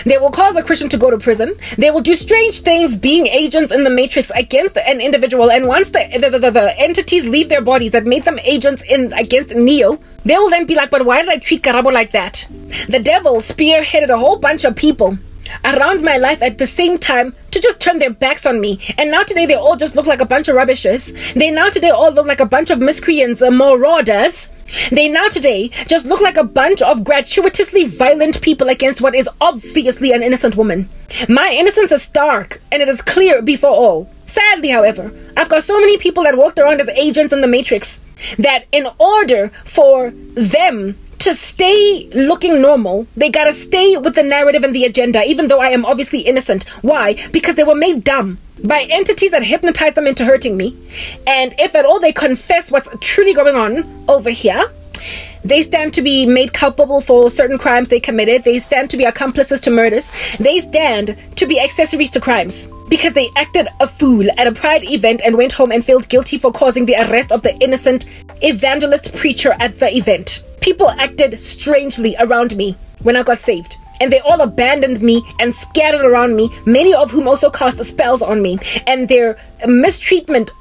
They will cause a Christian to go to prison. They will do strange things, being agents in the matrix against an individual. And once the entities leave their bodies that made them agents against Neo, they will then be like, but why did I treat Karabo like that? The devil spearheaded a whole bunch of people around my life at the same time to just turn their backs on me. And now today they all just look like a bunch of rubbishers. They now today all look like a bunch of miscreants, marauders. They now today just look like a bunch of gratuitously violent people against what is obviously an innocent woman. My innocence is stark, and it is clear before all. Sadly, however, I've got so many people that walked around as agents in the Matrix that in order for them to stay looking normal, they gotta stay with the narrative and the agenda, even though I am obviously innocent. Why? Because they were made dumb by entities that hypnotized them into hurting me. And if at all they confess what's truly going on over here, they stand to be made culpable for certain crimes they committed. They stand to be accomplices to murders. They stand to be accessories to crimes because they acted a fool at a pride event and went home and felt guilty for causing the arrest of the innocent evangelist preacher at the event. People acted strangely around me when I got saved. And they all abandoned me and scattered around me, many of whom also cast spells on me. And their mistreatment,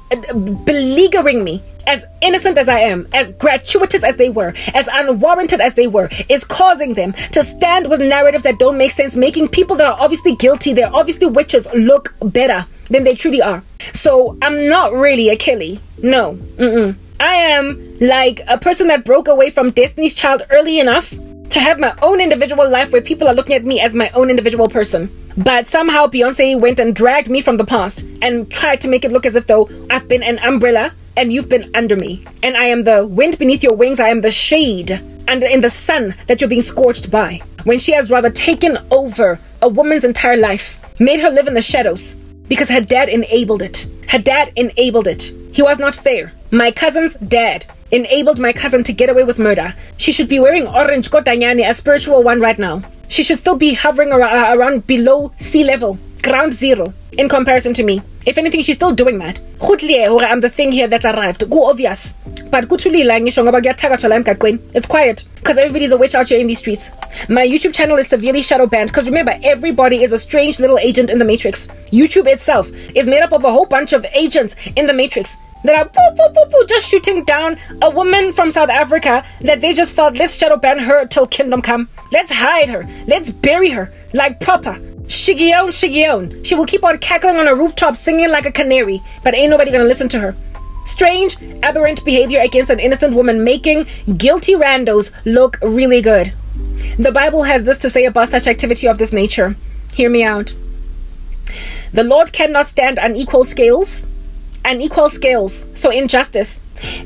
beleaguering me, as innocent as I am, as gratuitous as they were, as unwarranted as they were, is causing them to stand with narratives that don't make sense, making people that are obviously guilty, they're obviously witches, look better than they truly are. So I'm not really a Kelly. No. I am like a person that broke away from Destiny's Child early enough to have my own individual life where people are looking at me as my own individual person. But somehow Beyonce went and dragged me from the past and tried to make it look as if though I've been an umbrella and you've been under me. And I am the wind beneath your wings. I am the shade and in the sun that you're being scorched by. When she has rather taken over a woman's entire life, made her live in the shadows, because her dad enabled it. Her dad enabled it. He was not fair. My cousin's dad enabled my cousin to get away with murder. She should be wearing orange kotanyani, a spiritual one right now. She should still be hovering around below sea level, ground zero, in comparison to me. If anything, she's still doing that. I'm the thing here that's arrived. Go obvious. But it's quiet because everybody's a witch out here in these streets. My YouTube channel is severely shadow banned because remember, everybody is a strange little agent in the Matrix. YouTube itself is made up of a whole bunch of agents in the Matrix that are just shooting down a woman from South Africa that they just felt, let's shadow ban her till kingdom come. Let's hide her. Let's bury her like proper. Shigeon, Shigeon. She will keep on cackling on a rooftop singing like a canary, but ain't nobody gonna listen to her. Strange, aberrant behavior against an innocent woman, making guilty randos look really good. The Bible has this to say about such activity of this nature. Hear me out. The Lord cannot stand unequal scales, so injustice,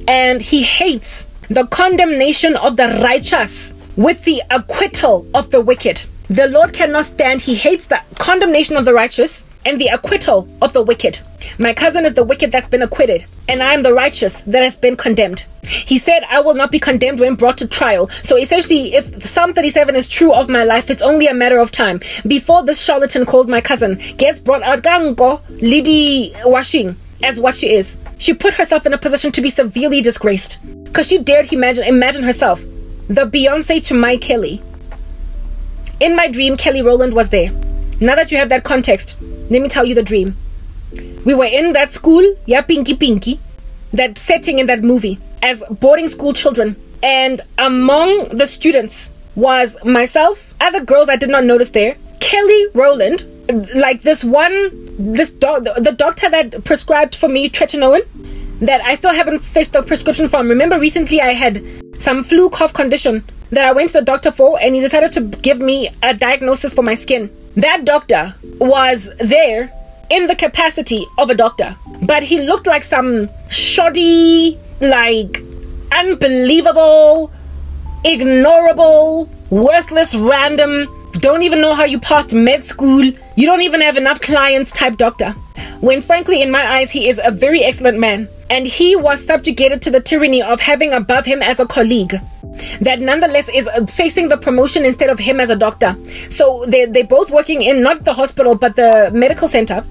and he hates the condemnation of the righteous with the acquittal of the wicked. The Lord cannot stand, he hates the condemnation of the righteous and the acquittal of the wicked. My cousin is the wicked that's been acquitted, and I am the righteous that has been condemned. He said, I will not be condemned when brought to trial. So essentially, if Psalm 37 is true of my life, it's only a matter of time before this charlatan called my cousin gets brought out gango lidi washing as what she is. She put herself in a position to be severely disgraced because she dared imagine herself the Beyonce to my Kelly. In my dream, Kelly Rowland was there. Now that you have that context, let me tell you the dream. We were in that school, yeah, Pinky, that setting in that movie, as boarding school children. And among the students was myself, other girls I did not notice there, Kelly Rowland, like the doctor that prescribed for me tretinoin, that I still haven't fixed the prescription from. Remember recently I had some flu cough condition that I went to the doctor for, and he decided to give me a diagnosis for my skin. That doctor was there in the capacity of a doctor, but he looked like some shoddy, like unbelievable, ignorable, worthless, random, don't even know how you passed med school, you don't even have enough clients type doctor. When frankly in my eyes he is a very excellent man, and he was subjugated to the tyranny of having above him as a colleague that nonetheless is facing the promotion instead of him as a doctor. So they're both working in not the hospital but the medical center,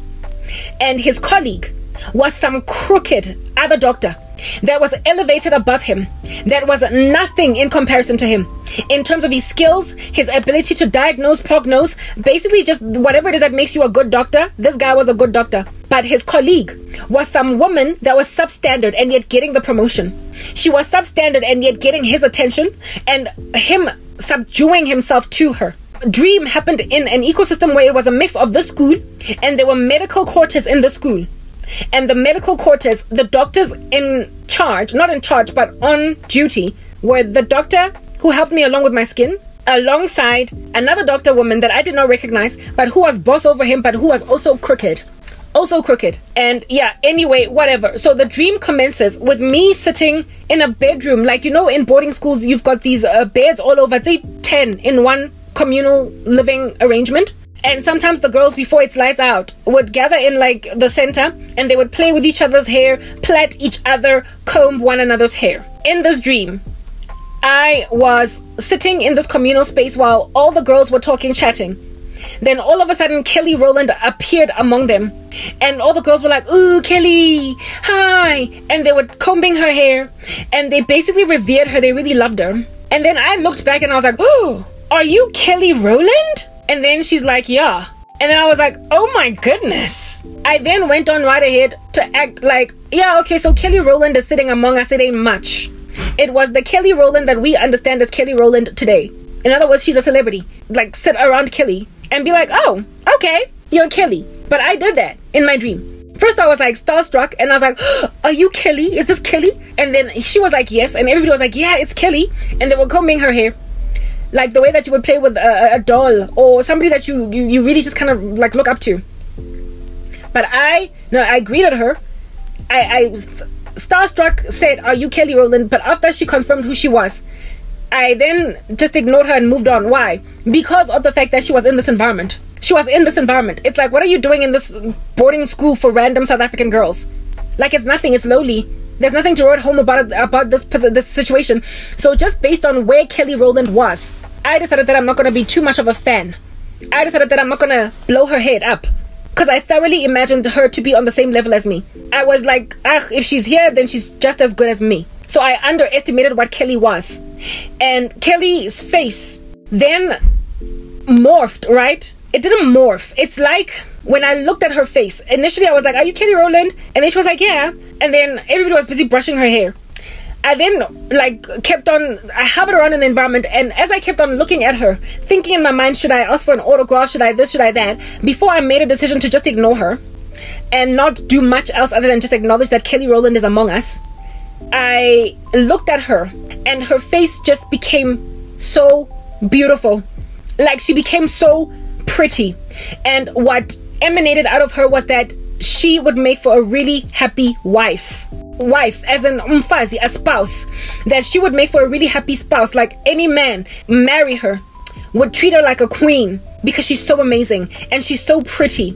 and his colleague was some crooked other doctor that was elevated above him, that was nothing in comparison to him in terms of his skills, his ability to diagnose, prognose, basically just whatever it is that makes you a good doctor. This guy was a good doctor, but his colleague was some woman that was substandard and yet getting the promotion. She was substandard and yet getting his attention and him subduing himself to her. Dream happened in an ecosystem where it was a mix of the school, and there were medical quarters in the school. And the medical quarters, the doctors in charge, not in charge, but on duty, were the doctor who helped me along with my skin, alongside another doctor woman that I did not recognize, but who was boss over him, but who was also crooked. And yeah, anyway, whatever. So the dream commences with me sitting in a bedroom. Like, you know, in boarding schools, you've got these beds all over, say 10 in one communal living arrangement. And sometimes the girls, before it's lights out, would gather in like the center, and they would play with each other's hair, plait each other, comb one another's hair. In this dream, I was sitting in this communal space while all the girls were talking, chatting. Then all of a sudden, Kelly Rowland appeared among them, and all the girls were like, "Ooh, Kelly, hi!" And they were combing her hair, and they basically revered her. They really loved her. And then I looked back and I was like, "Oh, are you Kelly Rowland?" And then she's like, "Yeah." And then I was like, "Oh my goodness." I then went on right ahead to act like, yeah, okay, so Kelly Rowland is sitting among us. It ain't much. It was the Kelly Rowland that we understand as Kelly Rowland today. In other words, she's a celebrity. Like, sit around Kelly and be like, "Oh, okay, you're Kelly." But I did that in my dream. First I was like starstruck, and I was like, "Oh, are you Kelly? Is this Kelly?" And then she was like, "Yes." And everybody was like, "Yeah, it's Kelly." And they were combing her hair, like the way that you would play with a doll or somebody that you really just kind of like look up to. But I greeted her. I starstruck, said, "Are you Kelly Rowland?" But after she confirmed who she was, I then just ignored her and moved on. Why? Because of the fact that she was in this environment. She was in this environment. It's like, what are you doing in this boarding school for random South African girls? Like, it's nothing. It's lowly. There's nothing to write home about this situation. So just based on where Kelly Rowland was, I decided that I'm not going to be too much of a fan. I decided that I'm not going to blow her head up, because I thoroughly imagined her to be on the same level as me. I was like, if she's here, then she's just as good as me. So I underestimated what Kelly was. And Kelly's face then morphed, right? It didn't morph. It's like when I looked at her face, initially I was like, "Are you Kelly Rowland?" And then she was like, "Yeah." And then everybody was busy brushing her hair. I then kept on, I hovered around in the environment, and as I kept on looking at her, thinking in my mind, should I ask for an autograph? Should I this? Should I that? Before I made a decision to just ignore her and not do much else other than just acknowledge that Kelly Rowland is among us, I looked at her and her face just became so beautiful. Like, she became so pretty. And what emanated out of her was that she would make for a really happy wife. Wife as an umfazi, a spouse. That she would make for a really happy spouse. Like, any man marry her would treat her like a queen, because she's so amazing and she's so pretty.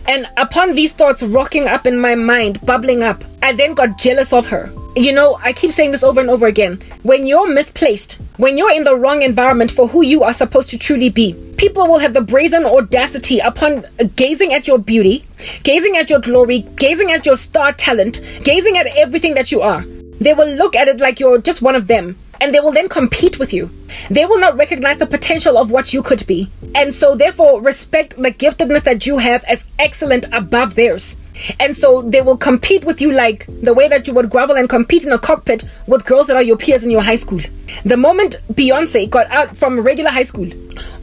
And upon these thoughts rocking up in my mind, bubbling up, I then got jealous of her. You know, I keep saying this over and over again. When you're misplaced, when you're in the wrong environment for who you are supposed to truly be, people will have the brazen audacity upon gazing at your beauty, gazing at your glory, gazing at your star talent, gazing at everything that you are. They will look at it like you're just one of them, and they will then compete with you. They will not recognize the potential of what you could be, and so therefore respect the giftedness that you have as excellent above theirs. And so they will compete with you like the way that you would grovel and compete in a cockpit with girls that are your peers in your high school. The moment Beyonce got out from regular high school,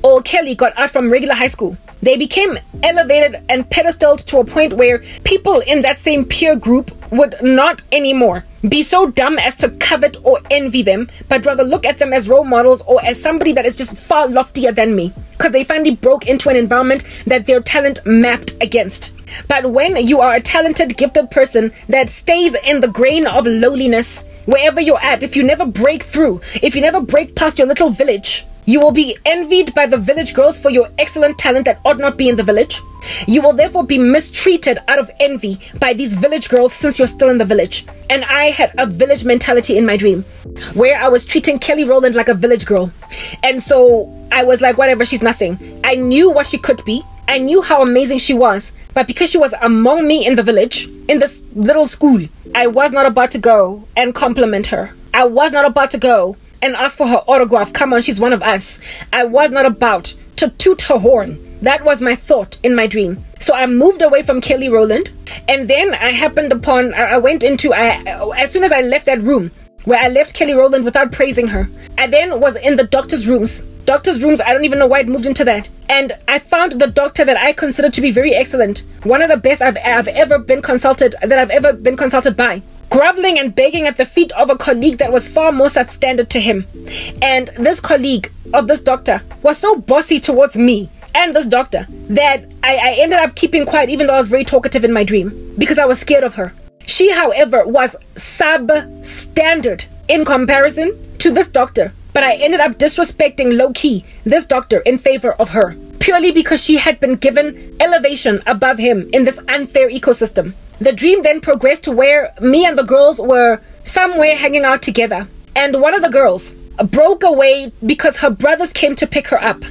or Kelly got out from regular high school, they became elevated and pedestaled to a point where people in that same peer group would not anymore be so dumb as to covet or envy them, but rather look at them as role models or as somebody that is just far loftier than me, because they finally broke into an environment that their talent mapped against. But when you are a talented, gifted person that stays in the grain of lowliness, wherever you're at, if you never break through, if you never break past your little village, you will be envied by the village girls for your excellent talent that ought not be in the village. You will therefore be mistreated out of envy by these village girls since you're still in the village. And I had a village mentality in my dream, where I was treating Kelly Rowland like a village girl. And so I was like, whatever, she's nothing. I knew what she could be. I knew how amazing she was. But because she was among me in the village, in this little school, I was not about to go and compliment her. I was not about to go and ask for her autograph. Come on, she's one of us. I was not about to toot her horn. That was my thought in my dream. So I moved away from Kelly Rowland, and then I happened upon, as soon as I left that room, where I left Kelly Rowland without praising her, I then was in the doctor's rooms. Doctor's rooms, I don't even know why it moved into that. And I found the doctor that I consider to be very excellent. One of the best I've ever been consulted by. Groveling and begging at the feet of a colleague that was far more substandard to him. And this colleague of this doctor was so bossy towards me and this doctor that I ended up keeping quiet, even though I was very talkative in my dream, because I was scared of her. She, however, was substandard in comparison to this doctor, but I ended up disrespecting low-key this doctor in favor of her, purely because she had been given elevation above him in this unfair ecosystem. The dream then progressed to where me and the girls were somewhere hanging out together, and one of the girls broke away because her brothers came to pick her up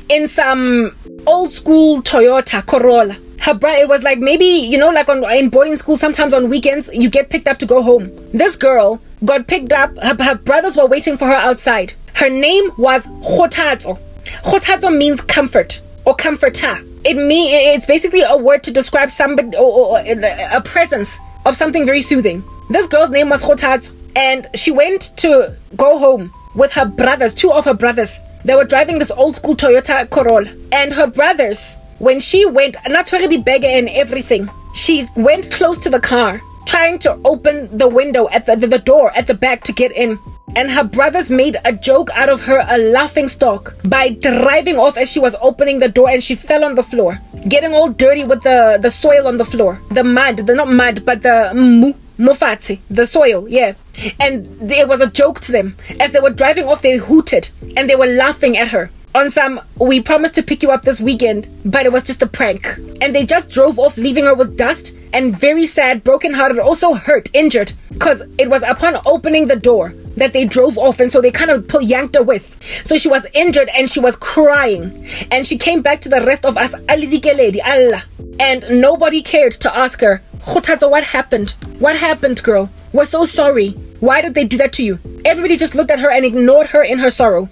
in some old school Toyota Corolla. It was like, maybe, you know, like in boarding school, sometimes on weekends you get picked up to go home. This girl got picked up. Her brothers were waiting for her outside. Her name was Khotatso. Khotatso means comfort or comforter. It's basically a word to describe somebody or a presence of something very soothing. This girl's name was Khotatso, and she went to go home with her brothers, two of her brothers. They were driving this old school Toyota Corolla, and her brothers, when she went, not already beggar and everything, she went close to the car, trying to open the window at the door at the back to get in. And her brothers made a joke out of her, a laughing stock, by driving off as she was opening the door, and she fell on the floor, getting all dirty with the soil on the floor, the mud, not mud, but the moo Mofati, the soil, yeah. And it was a joke to them. As they were driving off, they hooted and they were laughing at her. On some, we promised to pick you up this weekend, but it was just a prank. And they just drove off, leaving her with dust and very sad, brokenhearted, also hurt, injured. Because it was upon opening the door that they drove off, and so they kind of yanked her with. So she was injured and she was crying. And she came back to the rest of us, Allah. And nobody cared to ask her, Khotato, what happened? What happened, girl? We're so sorry. Why did they do that to you? Everybody just looked at her and ignored her in her sorrow.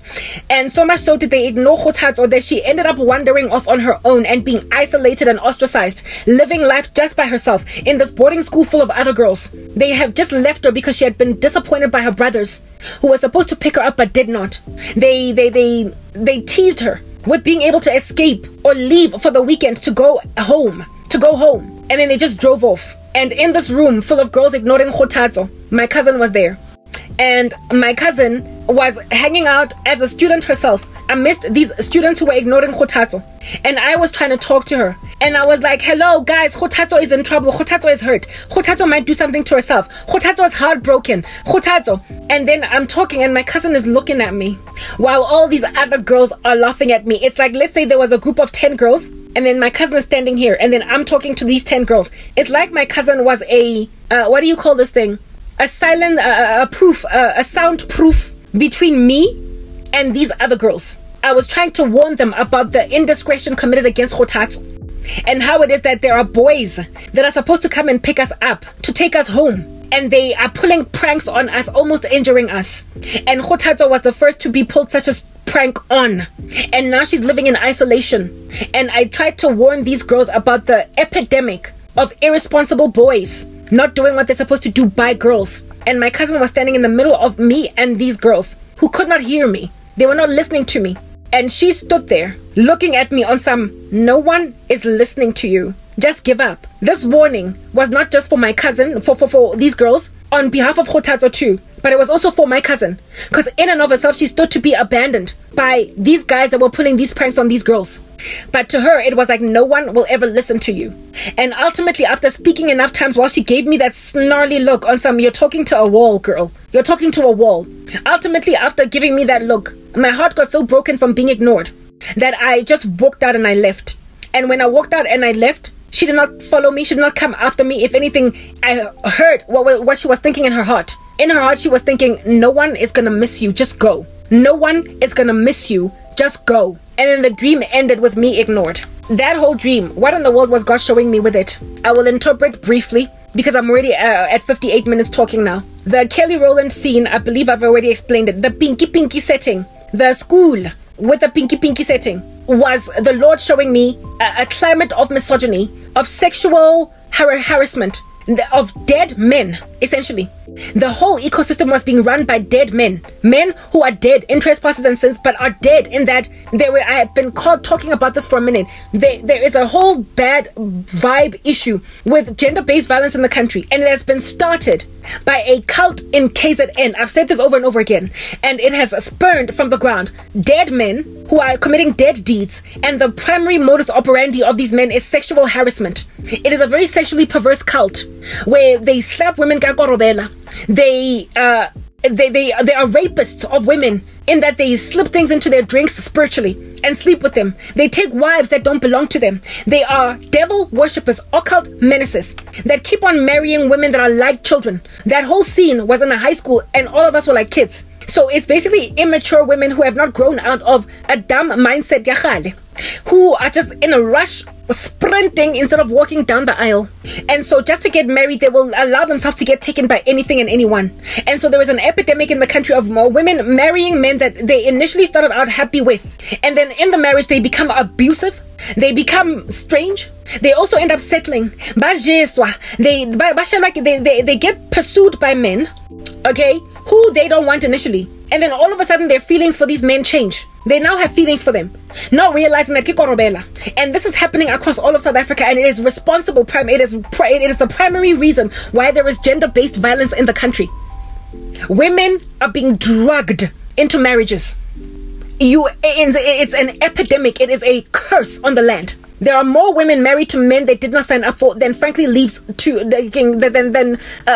And so much so did they ignore Khotato that she ended up wandering off on her own and being isolated and ostracized, living life just by herself in this boarding school full of other girls. They have just left her because she had been disappointed by her brothers, who were supposed to pick her up but did not. They teased her with being able to escape or leave for the weekend to go home. And then they just drove off. And in this room full of girls ignoring Khotato, my cousin was there. And my cousin was hanging out as a student herself amidst these students who were ignoring Khotato. And I was trying to talk to her. And I was like, hello guys, Khotato is in trouble. Khotato is hurt. Khotato might do something to herself. Khotato is heartbroken. Khotato. And then I'm talking and my cousin is looking at me while all these other girls are laughing at me. It's like, let's say there was a group of 10 girls and then my cousin is standing here and then I'm talking to these 10 girls. It's like my cousin was a, what do you call this thing? A silent, a sound proof between me and these other girls. I was trying to warn them about the indiscretion committed against Khotato and how it is that there are boys that are supposed to come and pick us up to take us home. And they are pulling pranks on us, almost injuring us. And Khotato was the first to be pulled such a prank on. And now she's living in isolation. And I tried to warn these girls about the epidemic of irresponsible boys not doing what they're supposed to do by girls. And my cousin was standing in the middle of me and these girls who could not hear me. They were not listening to me. And she stood there looking at me on some, no one is listening to you. Just give up. This warning was not just for my cousin, for these girls, on behalf of Khotato too, but it was also for my cousin. Because in and of herself, she stood to be abandoned by these guys that were pulling these pranks on these girls. But to her, it was like, no one will ever listen to you. And ultimately, after speaking enough times, while she gave me that snarly look on some, you're talking to a wall, girl. You're talking to a wall. Ultimately, after giving me that look, my heart got so broken from being ignored that I just walked out and I left. And when I walked out and I left, she did not follow me. She did not come after me. If anything, I heard what she was thinking in her heart. In her heart, she was thinking, no one is going to miss you. Just go. No one is going to miss you. Just go. And then the dream ended with me ignored. That whole dream, what in the world was God showing me with it? I will interpret briefly because I'm already at 58 minutes talking now. The Kelly Rowland scene, I believe I've already explained it. The pinky setting. The school with the pinky setting was the Lord showing me a climate of misogyny, of sexual harassment, of dead men, essentially. The whole ecosystem was being run by dead men who are dead in trespasses and sins, but are dead in that I have been talking about this for a minute. There is a whole bad vibe issue with gender-based violence in the country, and it has been started by a cult in KZN. I've said this over and over again, and it has spurned from the ground dead men who are committing dead deeds, and the primary modus operandi of these men is sexual harassment. It is a very sexually perverse cult where they slap women kakorobela. They are rapists of women in that they slip things into their drinks spiritually and sleep with them. They take wives that don't belong to them. They are devil worshippers, occult menaces that keep on marrying women that are like children. That whole scene was in a high school and all of us were like kids. So it's basically immature women who have not grown out of a dumb mindset, who are just in a rush, sprinting instead of walking down the aisle. And so just to get married, they will allow themselves to get taken by anything and anyone. And so there is an epidemic in the country of more women marrying men that they initially started out happy with. And then in the marriage, they become abusive. They become strange. They also end up settling. They get pursued by men, okay, who they don't want initially. And then all of a sudden their feelings for these men change. They now have feelings for them, not realizing that kikorobela. And this is happening across all of South Africa, and it is responsible. It is the primary reason why there is gender-based violence in the country. Women are being drugged into marriages. It's an epidemic. It is a curse on the land. There are more women married to men they did not sign up for than frankly leaves to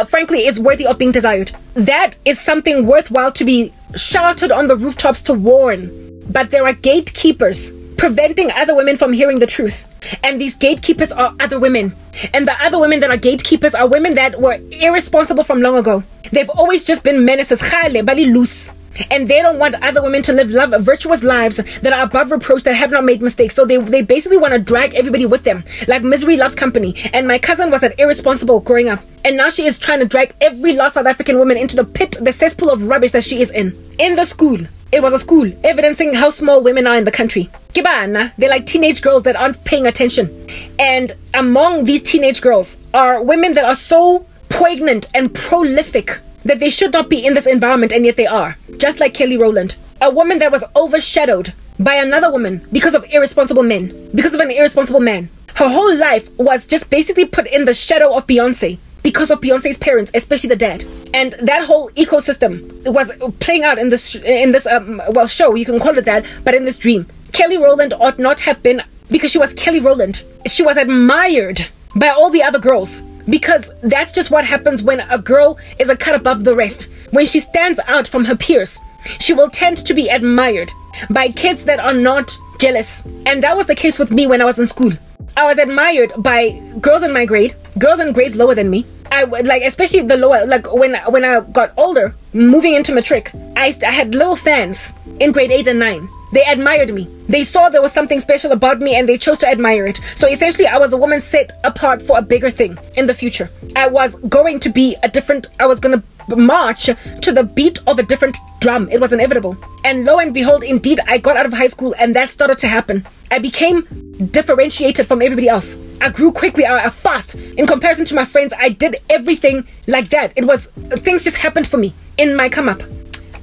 frankly is worthy of being desired. That is something worthwhile to be shouted on the rooftops to warn. But there are gatekeepers preventing other women from hearing the truth. And these gatekeepers are other women. And the other women that are gatekeepers are women that were irresponsible from long ago. They've always just been menaces. Loose. And they don't want other women to live virtuous lives that are above reproach, that have not made mistakes. So they basically want to drag everybody with them. Like misery loves company. And my cousin was an irresponsible growing up. And now she is trying to drag every lost South African woman into the pit, the cesspool of rubbish that she is in. In the school. It was a school evidencing how small women are in the country. Kibana, they're like teenage girls that aren't paying attention. And among these teenage girls are women that are so poignant and prolific that they should not be in this environment, and yet they are. Just like Kelly Rowland, a woman that was overshadowed by another woman because of irresponsible men, because of an irresponsible man. Her whole life was just basically put in the shadow of Beyonce because of Beyonce's parents, especially the dad. And that whole ecosystem was playing out in this show, you can call it that, but in this dream. Kelly Rowland ought not have been, because she was Kelly Rowland, she was admired by all the other girls. Because that's just what happens when a girl is a cut above the rest. When she stands out from her peers, she will tend to be admired by kids that are not jealous. And that was the case with me when I was in school. I was admired by girls in my grade, girls in grades lower than me. I like, especially the lower, like when I got older, moving into matric, I had little fans in grade 8 and 9. They admired me. They saw there was something special about me and they chose to admire it. So essentially, I was a woman set apart for a bigger thing in the future. I was going to be I was going to march to the beat of a different drum. It was inevitable. And lo and behold, indeed, I got out of high school and that started to happen. I became differentiated from everybody else. I grew quickly, fast. In comparison to my friends, I did everything like that. Things just happened for me in my come up.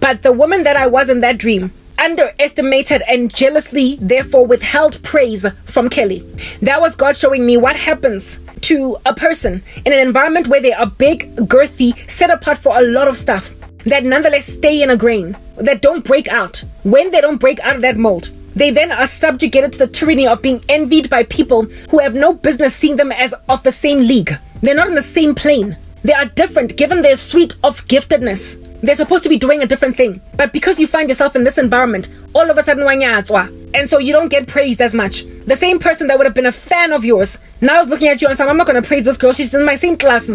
But the woman that I was in that dream underestimated and jealously therefore withheld praise from Kelly. That was God showing me what happens to a person in an environment where they are big, girthy, set apart for a lot of stuff, that nonetheless stay in a grain, that don't break out. When they don't break out of that mold, they then are subjugated to the tyranny of being envied by people who have no business seeing them as of the same league. They're not in the same plane. They are different given their suite of giftedness. They're supposed to be doing a different thing. But because you find yourself in this environment, all of a sudden, and so you don't get praised as much. The same person that would have been a fan of yours now is looking at you and saying, I'm not going to praise this girl. She's in my same class,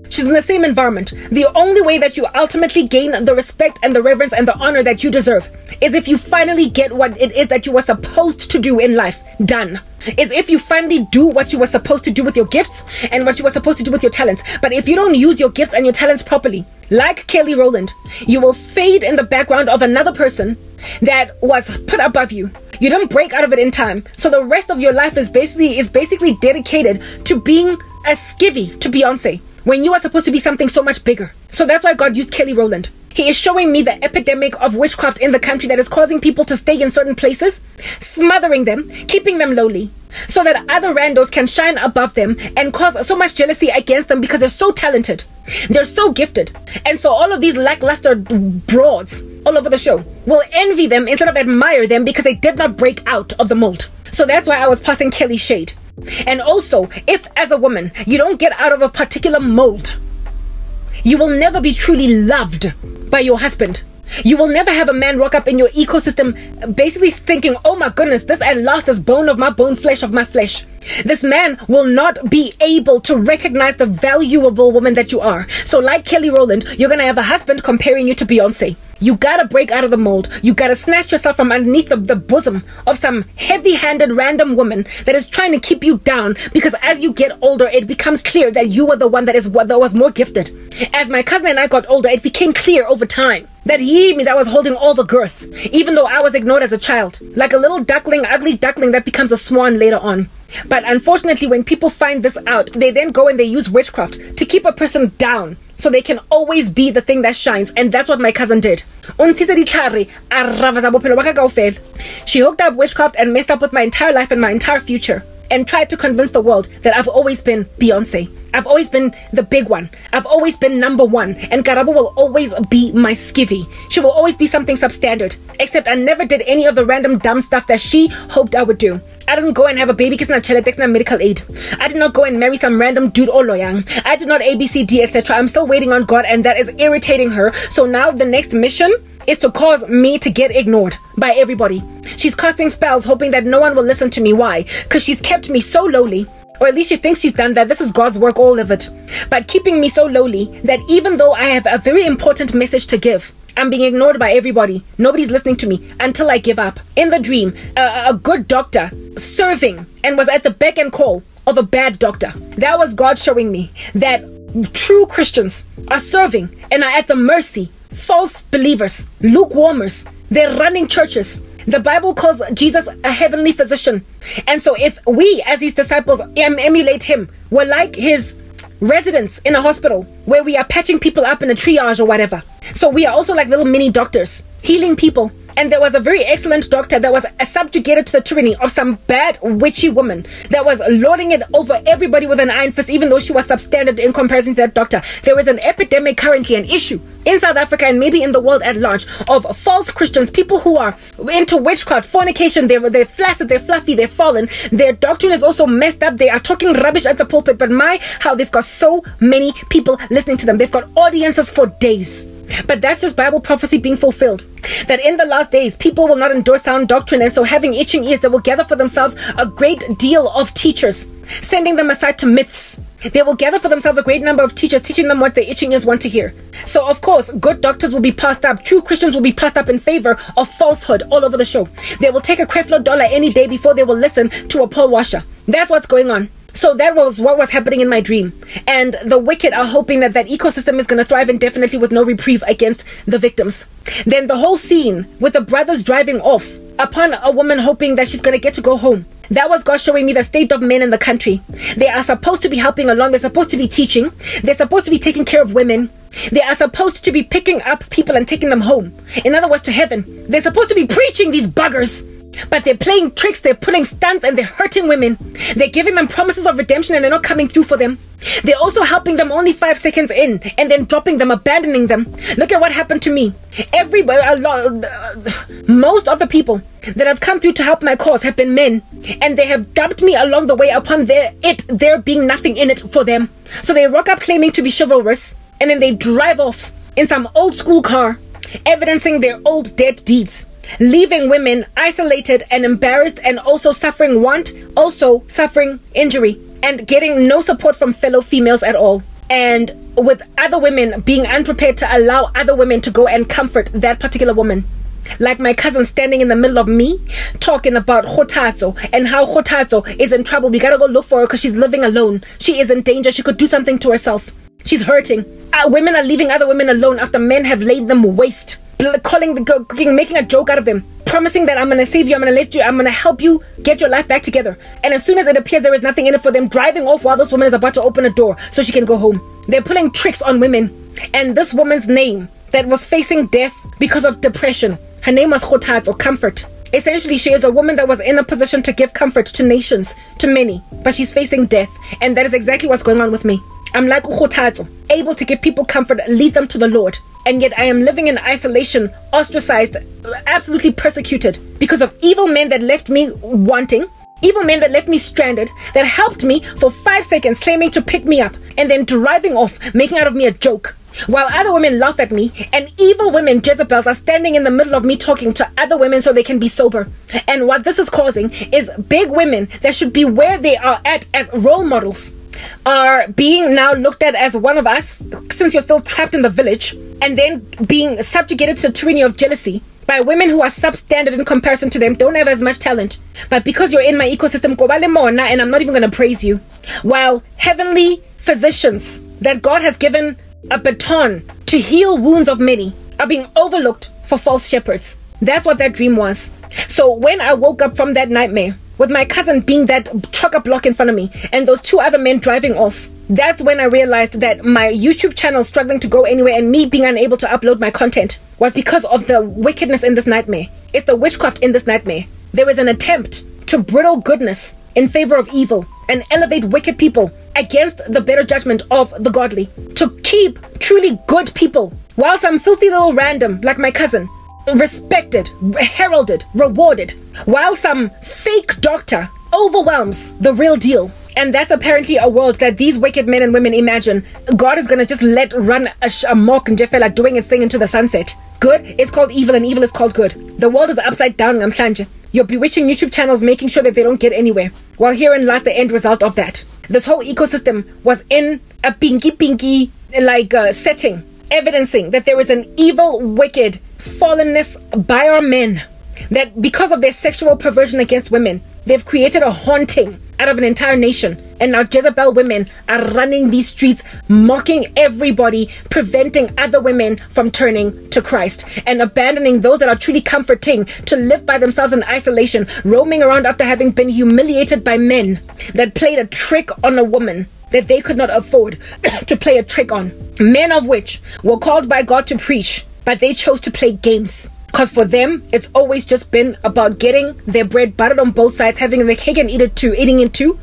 she's in the same environment. The only way that you ultimately gain the respect and the reverence and the honor that you deserve is if you finally get what it is that you were supposed to do in life done. Is if you finally do what you were supposed to do with your gifts and what you were supposed to do with your talents. But if you don't use your gifts and your talents properly, like Kelly Rowland, you will fade in the background of another person that was put above you. You don't break out of it in time. So the rest of your life is basically dedicated to being a skivvy to Beyonce, when you are supposed to be something so much bigger. So that's why God used Kelly Rowland. He is showing me the epidemic of witchcraft in the country that is causing people to stay in certain places, smothering them, keeping them lowly, so that other randos can shine above them and cause so much jealousy against them because they're so talented. They're so gifted. And so all of these lackluster broads all over the show will envy them instead of admire them because they did not break out of the mold. So that's why I was passing Kelly's shade. And also, if as a woman, you don't get out of a particular mold, you will never be truly loved by your husband. You will never have a man rock up in your ecosystem basically thinking, oh my goodness, this at last is bone of my bone, flesh of my flesh. This man will not be able to recognize the valuable woman that you are. So like Kelly Rowland, you're going to have a husband comparing you to Beyonce. You got to break out of the mold. You got to snatch yourself from underneath the bosom of some heavy-handed random woman that is trying to keep you down, because as you get older, it becomes clear that you were the one that was more gifted. As my cousin and I got older, it became clear over time that that was holding all the girth, even though I was ignored as a child, like a little duckling, ugly duckling that becomes a swan later on. But unfortunately, when people find this out, they then go and they use witchcraft to keep a person down so they can always be the thing that shines. And that's what my cousin did. She hooked up witchcraft and messed up with my entire life and my entire future, and tried to convince the world that I've always been Beyonce. I've always been the big one. I've always been number one. And Karabo will always be my skivvy. She will always be something substandard. Except I never did any of the random dumb stuff that she hoped I would do. I didn't go and have a baby because na medical aid. I did not go and marry some random dude or loyang. I did not ABCD, etc. I'm still waiting on God, and that is irritating her. So now the next mission is to cause me to get ignored by everybody. She's casting spells, hoping that no one will listen to me. Why? Because she's kept me so lowly. Or at least she thinks she's done that. This is God's work, all of it. But keeping me so lowly that even though I have a very important message to give, I'm being ignored by everybody. Nobody's listening to me until I give up. In the dream, a good doctor serving and was at the beck and call of a bad doctor. That was God showing me that true Christians are serving and are at the mercy. False believers, lukewarmers, they're running churches. The Bible calls Jesus a heavenly physician. And so if we as his disciples emulate him, we're like his residents in a hospital where we are patching people up in a triage or whatever. So we are also like little mini doctors healing people. And there was a very excellent doctor that was subjugated to the tyranny of some bad witchy woman that was lording it over everybody with an iron fist, even though she was substandard in comparison to that doctor. There is an epidemic currently, an issue in South Africa and maybe in the world at large, of false Christians, people who are into witchcraft, fornication. They're flaccid, they're fluffy, they're fallen. Their doctrine is also messed up. They are talking rubbish at the pulpit, but how they've got so many people listening to them. They've got audiences for days. But that's just Bible prophecy being fulfilled. That in the last days, people will not endure sound doctrine, and so having itching ears, they will gather for themselves a great deal of teachers, sending them aside to myths. They will gather for themselves a great number of teachers, teaching them what the itching ears want to hear. So of course, good doctors will be passed up. True Christians will be passed up in favor of falsehood all over the show. They will take a Creflo dollar any day before they will listen to a Paul washer. That's what's going on. So that was what was happening in my dream. And the wicked are hoping that that ecosystem is going to thrive indefinitely with no reprieve against the victims. Then the whole scene with the brothers driving off upon a woman hoping that she's going to get to go home. That was God showing me the state of men in the country. They are supposed to be helping along. They're supposed to be teaching. They're supposed to be taking care of women. They are supposed to be picking up people and taking them home. In other words, to heaven. They're supposed to be preaching, these buggers. But they're playing tricks, they're pulling stunts, and they're hurting women. They're giving them promises of redemption and they're not coming through for them. They're also helping them only 5 seconds in and then dropping them, abandoning them. Look at what happened to me. Most of the people that have come through to help my cause have been men, and they have dumped me along the way upon there being nothing in it for them. So they rock up claiming to be chivalrous, and then they drive off in some old school car, evidencing their old dead deeds, leaving women isolated and embarrassed, and also suffering want, also suffering injury, and getting no support from fellow females at all. And with other women being unprepared to allow other women to go and comfort that particular woman. Like my cousin standing in the middle of me talking about Khotatso and how Khotatso is in trouble. We gotta go look for her because she's living alone. She is in danger. She could do something to herself. She's hurting. Women are leaving other women alone after men have laid them waste, making a joke out of them, promising that I'm gonna save you, I'm gonna help you get your life back together. And as soon as it appears there is nothing in it for them, driving off while this woman is about to open a door so she can go home. They're pulling tricks on women. And this woman's name that was facing death because of depression, her name was Khotatso, or comfort. Essentially, she is a woman that was in a position to give comfort to nations, to many, but she's facing death. And that is exactly what's going on with me. I'm like Khotatso, able to give people comfort, lead them to the Lord. And yet I am living in isolation, ostracized, absolutely persecuted because of evil men that left me wanting, evil men that left me stranded, that helped me for 5 seconds, claiming to pick me up, and then driving off, making out of me a joke. While other women laugh at me, and evil women, Jezebels, are standing in the middle of me talking to other women so they can be sober. And what this is causing is big women that should be where they are at as role models are being now looked at as one of us, since you're still trapped in the village, and then being subjugated to the tyranny of jealousy by women who are substandard in comparison to them, don't have as much talent. But because you're in my ecosystem, and I'm not even going to praise you. While heavenly physicians that God has given a baton to heal wounds of many are being overlooked for false shepherds. That's what that dream was. So when I woke up from that nightmare, with my cousin being that chock-up block in front of me and those 2 other men driving off, that's when I realized that my YouTube channel struggling to go anywhere and me being unable to upload my content was because of the wickedness in this nightmare. It's the witchcraft in this nightmare. There was an attempt to brittle goodness in favor of evil and elevate wicked people against the better judgment of the godly, to keep truly good people, while some filthy little random like my cousin respected, heralded, rewarded, while some fake doctor overwhelms the real deal. And that's apparently a world that these wicked men and women imagine God is going to just let run a mock and Jeffela doing its thing into the sunset. Good is called evil and evil is called good. The world is upside down, Ngamhlanje. You're bewitching YouTube channels, making sure that they don't get anywhere. Well, herein lies the end result of that. This whole ecosystem was in a pinky setting, evidencing that there is an evil, wicked fallenness by our men, that because of their sexual perversion against women, they've created a haunting out of an entire nation. And now Jezebel women are running these streets, mocking everybody, preventing other women from turning to Christ, and abandoning those that are truly comforting to live by themselves in isolation, roaming around after having been humiliated by men that played a trick on a woman that they could not afford to play a trick on. Men of which were called by God to preach, but they chose to play games. Because for them, it's always just been about getting their bread buttered on both sides, having their cake and eating it too,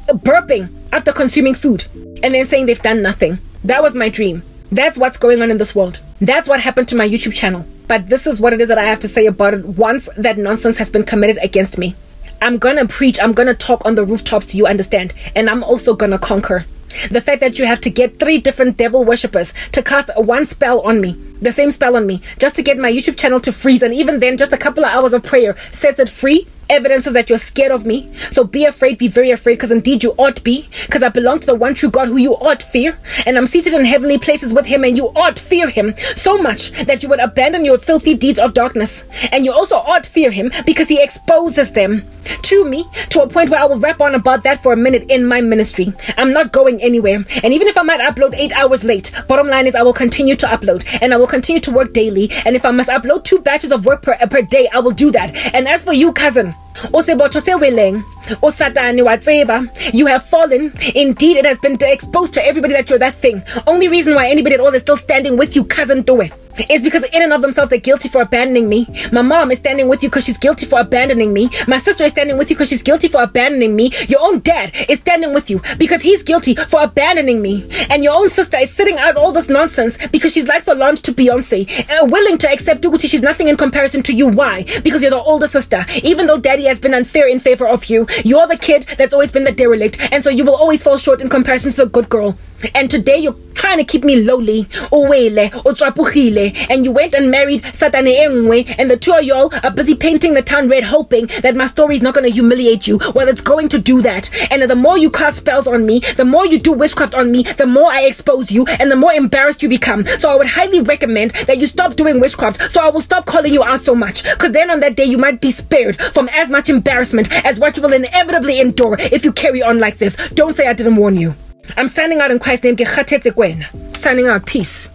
burping after consuming food, and then saying they've done nothing. That was my dream. That's what's going on in this world. That's what happened to my YouTube channel. But this is what it is that I have to say about it once that nonsense has been committed against me. I'm gonna preach, I'm gonna talk on the rooftops, do you understand? And I'm also gonna conquer. The fact that you have to get 3 different devil worshippers to cast one spell on me, the same spell on me, just to get my YouTube channel to freeze, and even then just a couple of hours of prayer sets it free, evidences that you're scared of me. So be afraid, be very afraid, because indeed you ought be, because I belong to the one true God who you ought fear, and I'm seated in heavenly places with him, and you ought fear him so much that you would abandon your filthy deeds of darkness. And you also ought fear him because he exposes them to me, to a point where I will rap on about that for a minute in my ministry. I'm not going anywhere, and even if I might upload 8 hours late, bottom line is I will continue to upload, and I will continue to work daily, and if I must upload 2 batches of work per day, I will do that. And as for you, cousin, you have fallen. Indeed, it has been exposed to everybody that you're that thing. Only reason why anybody at all is still standing with you, cousin Doe, is because in and of themselves they're guilty for abandoning me. My mom is standing with you because she's guilty for abandoning me. My sister is standing with you because she's guilty for abandoning me. Your own dad is standing with you because he's guilty for abandoning me. And your own sister is sitting out all this nonsense because she's like Solange to Beyonce, willing to accept Uguti. She's nothing in comparison to you. Why? Because you're the older sister. Even though daddy has been unfair in favor of you, you're the kid that's always been the derelict, and so you will always fall short in comparison to the good girl. And today you're trying to keep me lowly, and you went and married Satane Engwe, and the 2 of y'all are busy painting the town red, hoping that my story is not going to humiliate you. Well, it's going to do that. And the more you cast spells on me, the more you do witchcraft on me, the more I expose you, and the more embarrassed you become. So I would highly recommend that you stop doing witchcraft, so I will stop calling you out so much, because then on that day you might be spared from as much embarrassment as what you will inevitably endure if you carry on like this. Don't say I didn't warn you. I'm signing out in Christ's name. Signing out. Peace.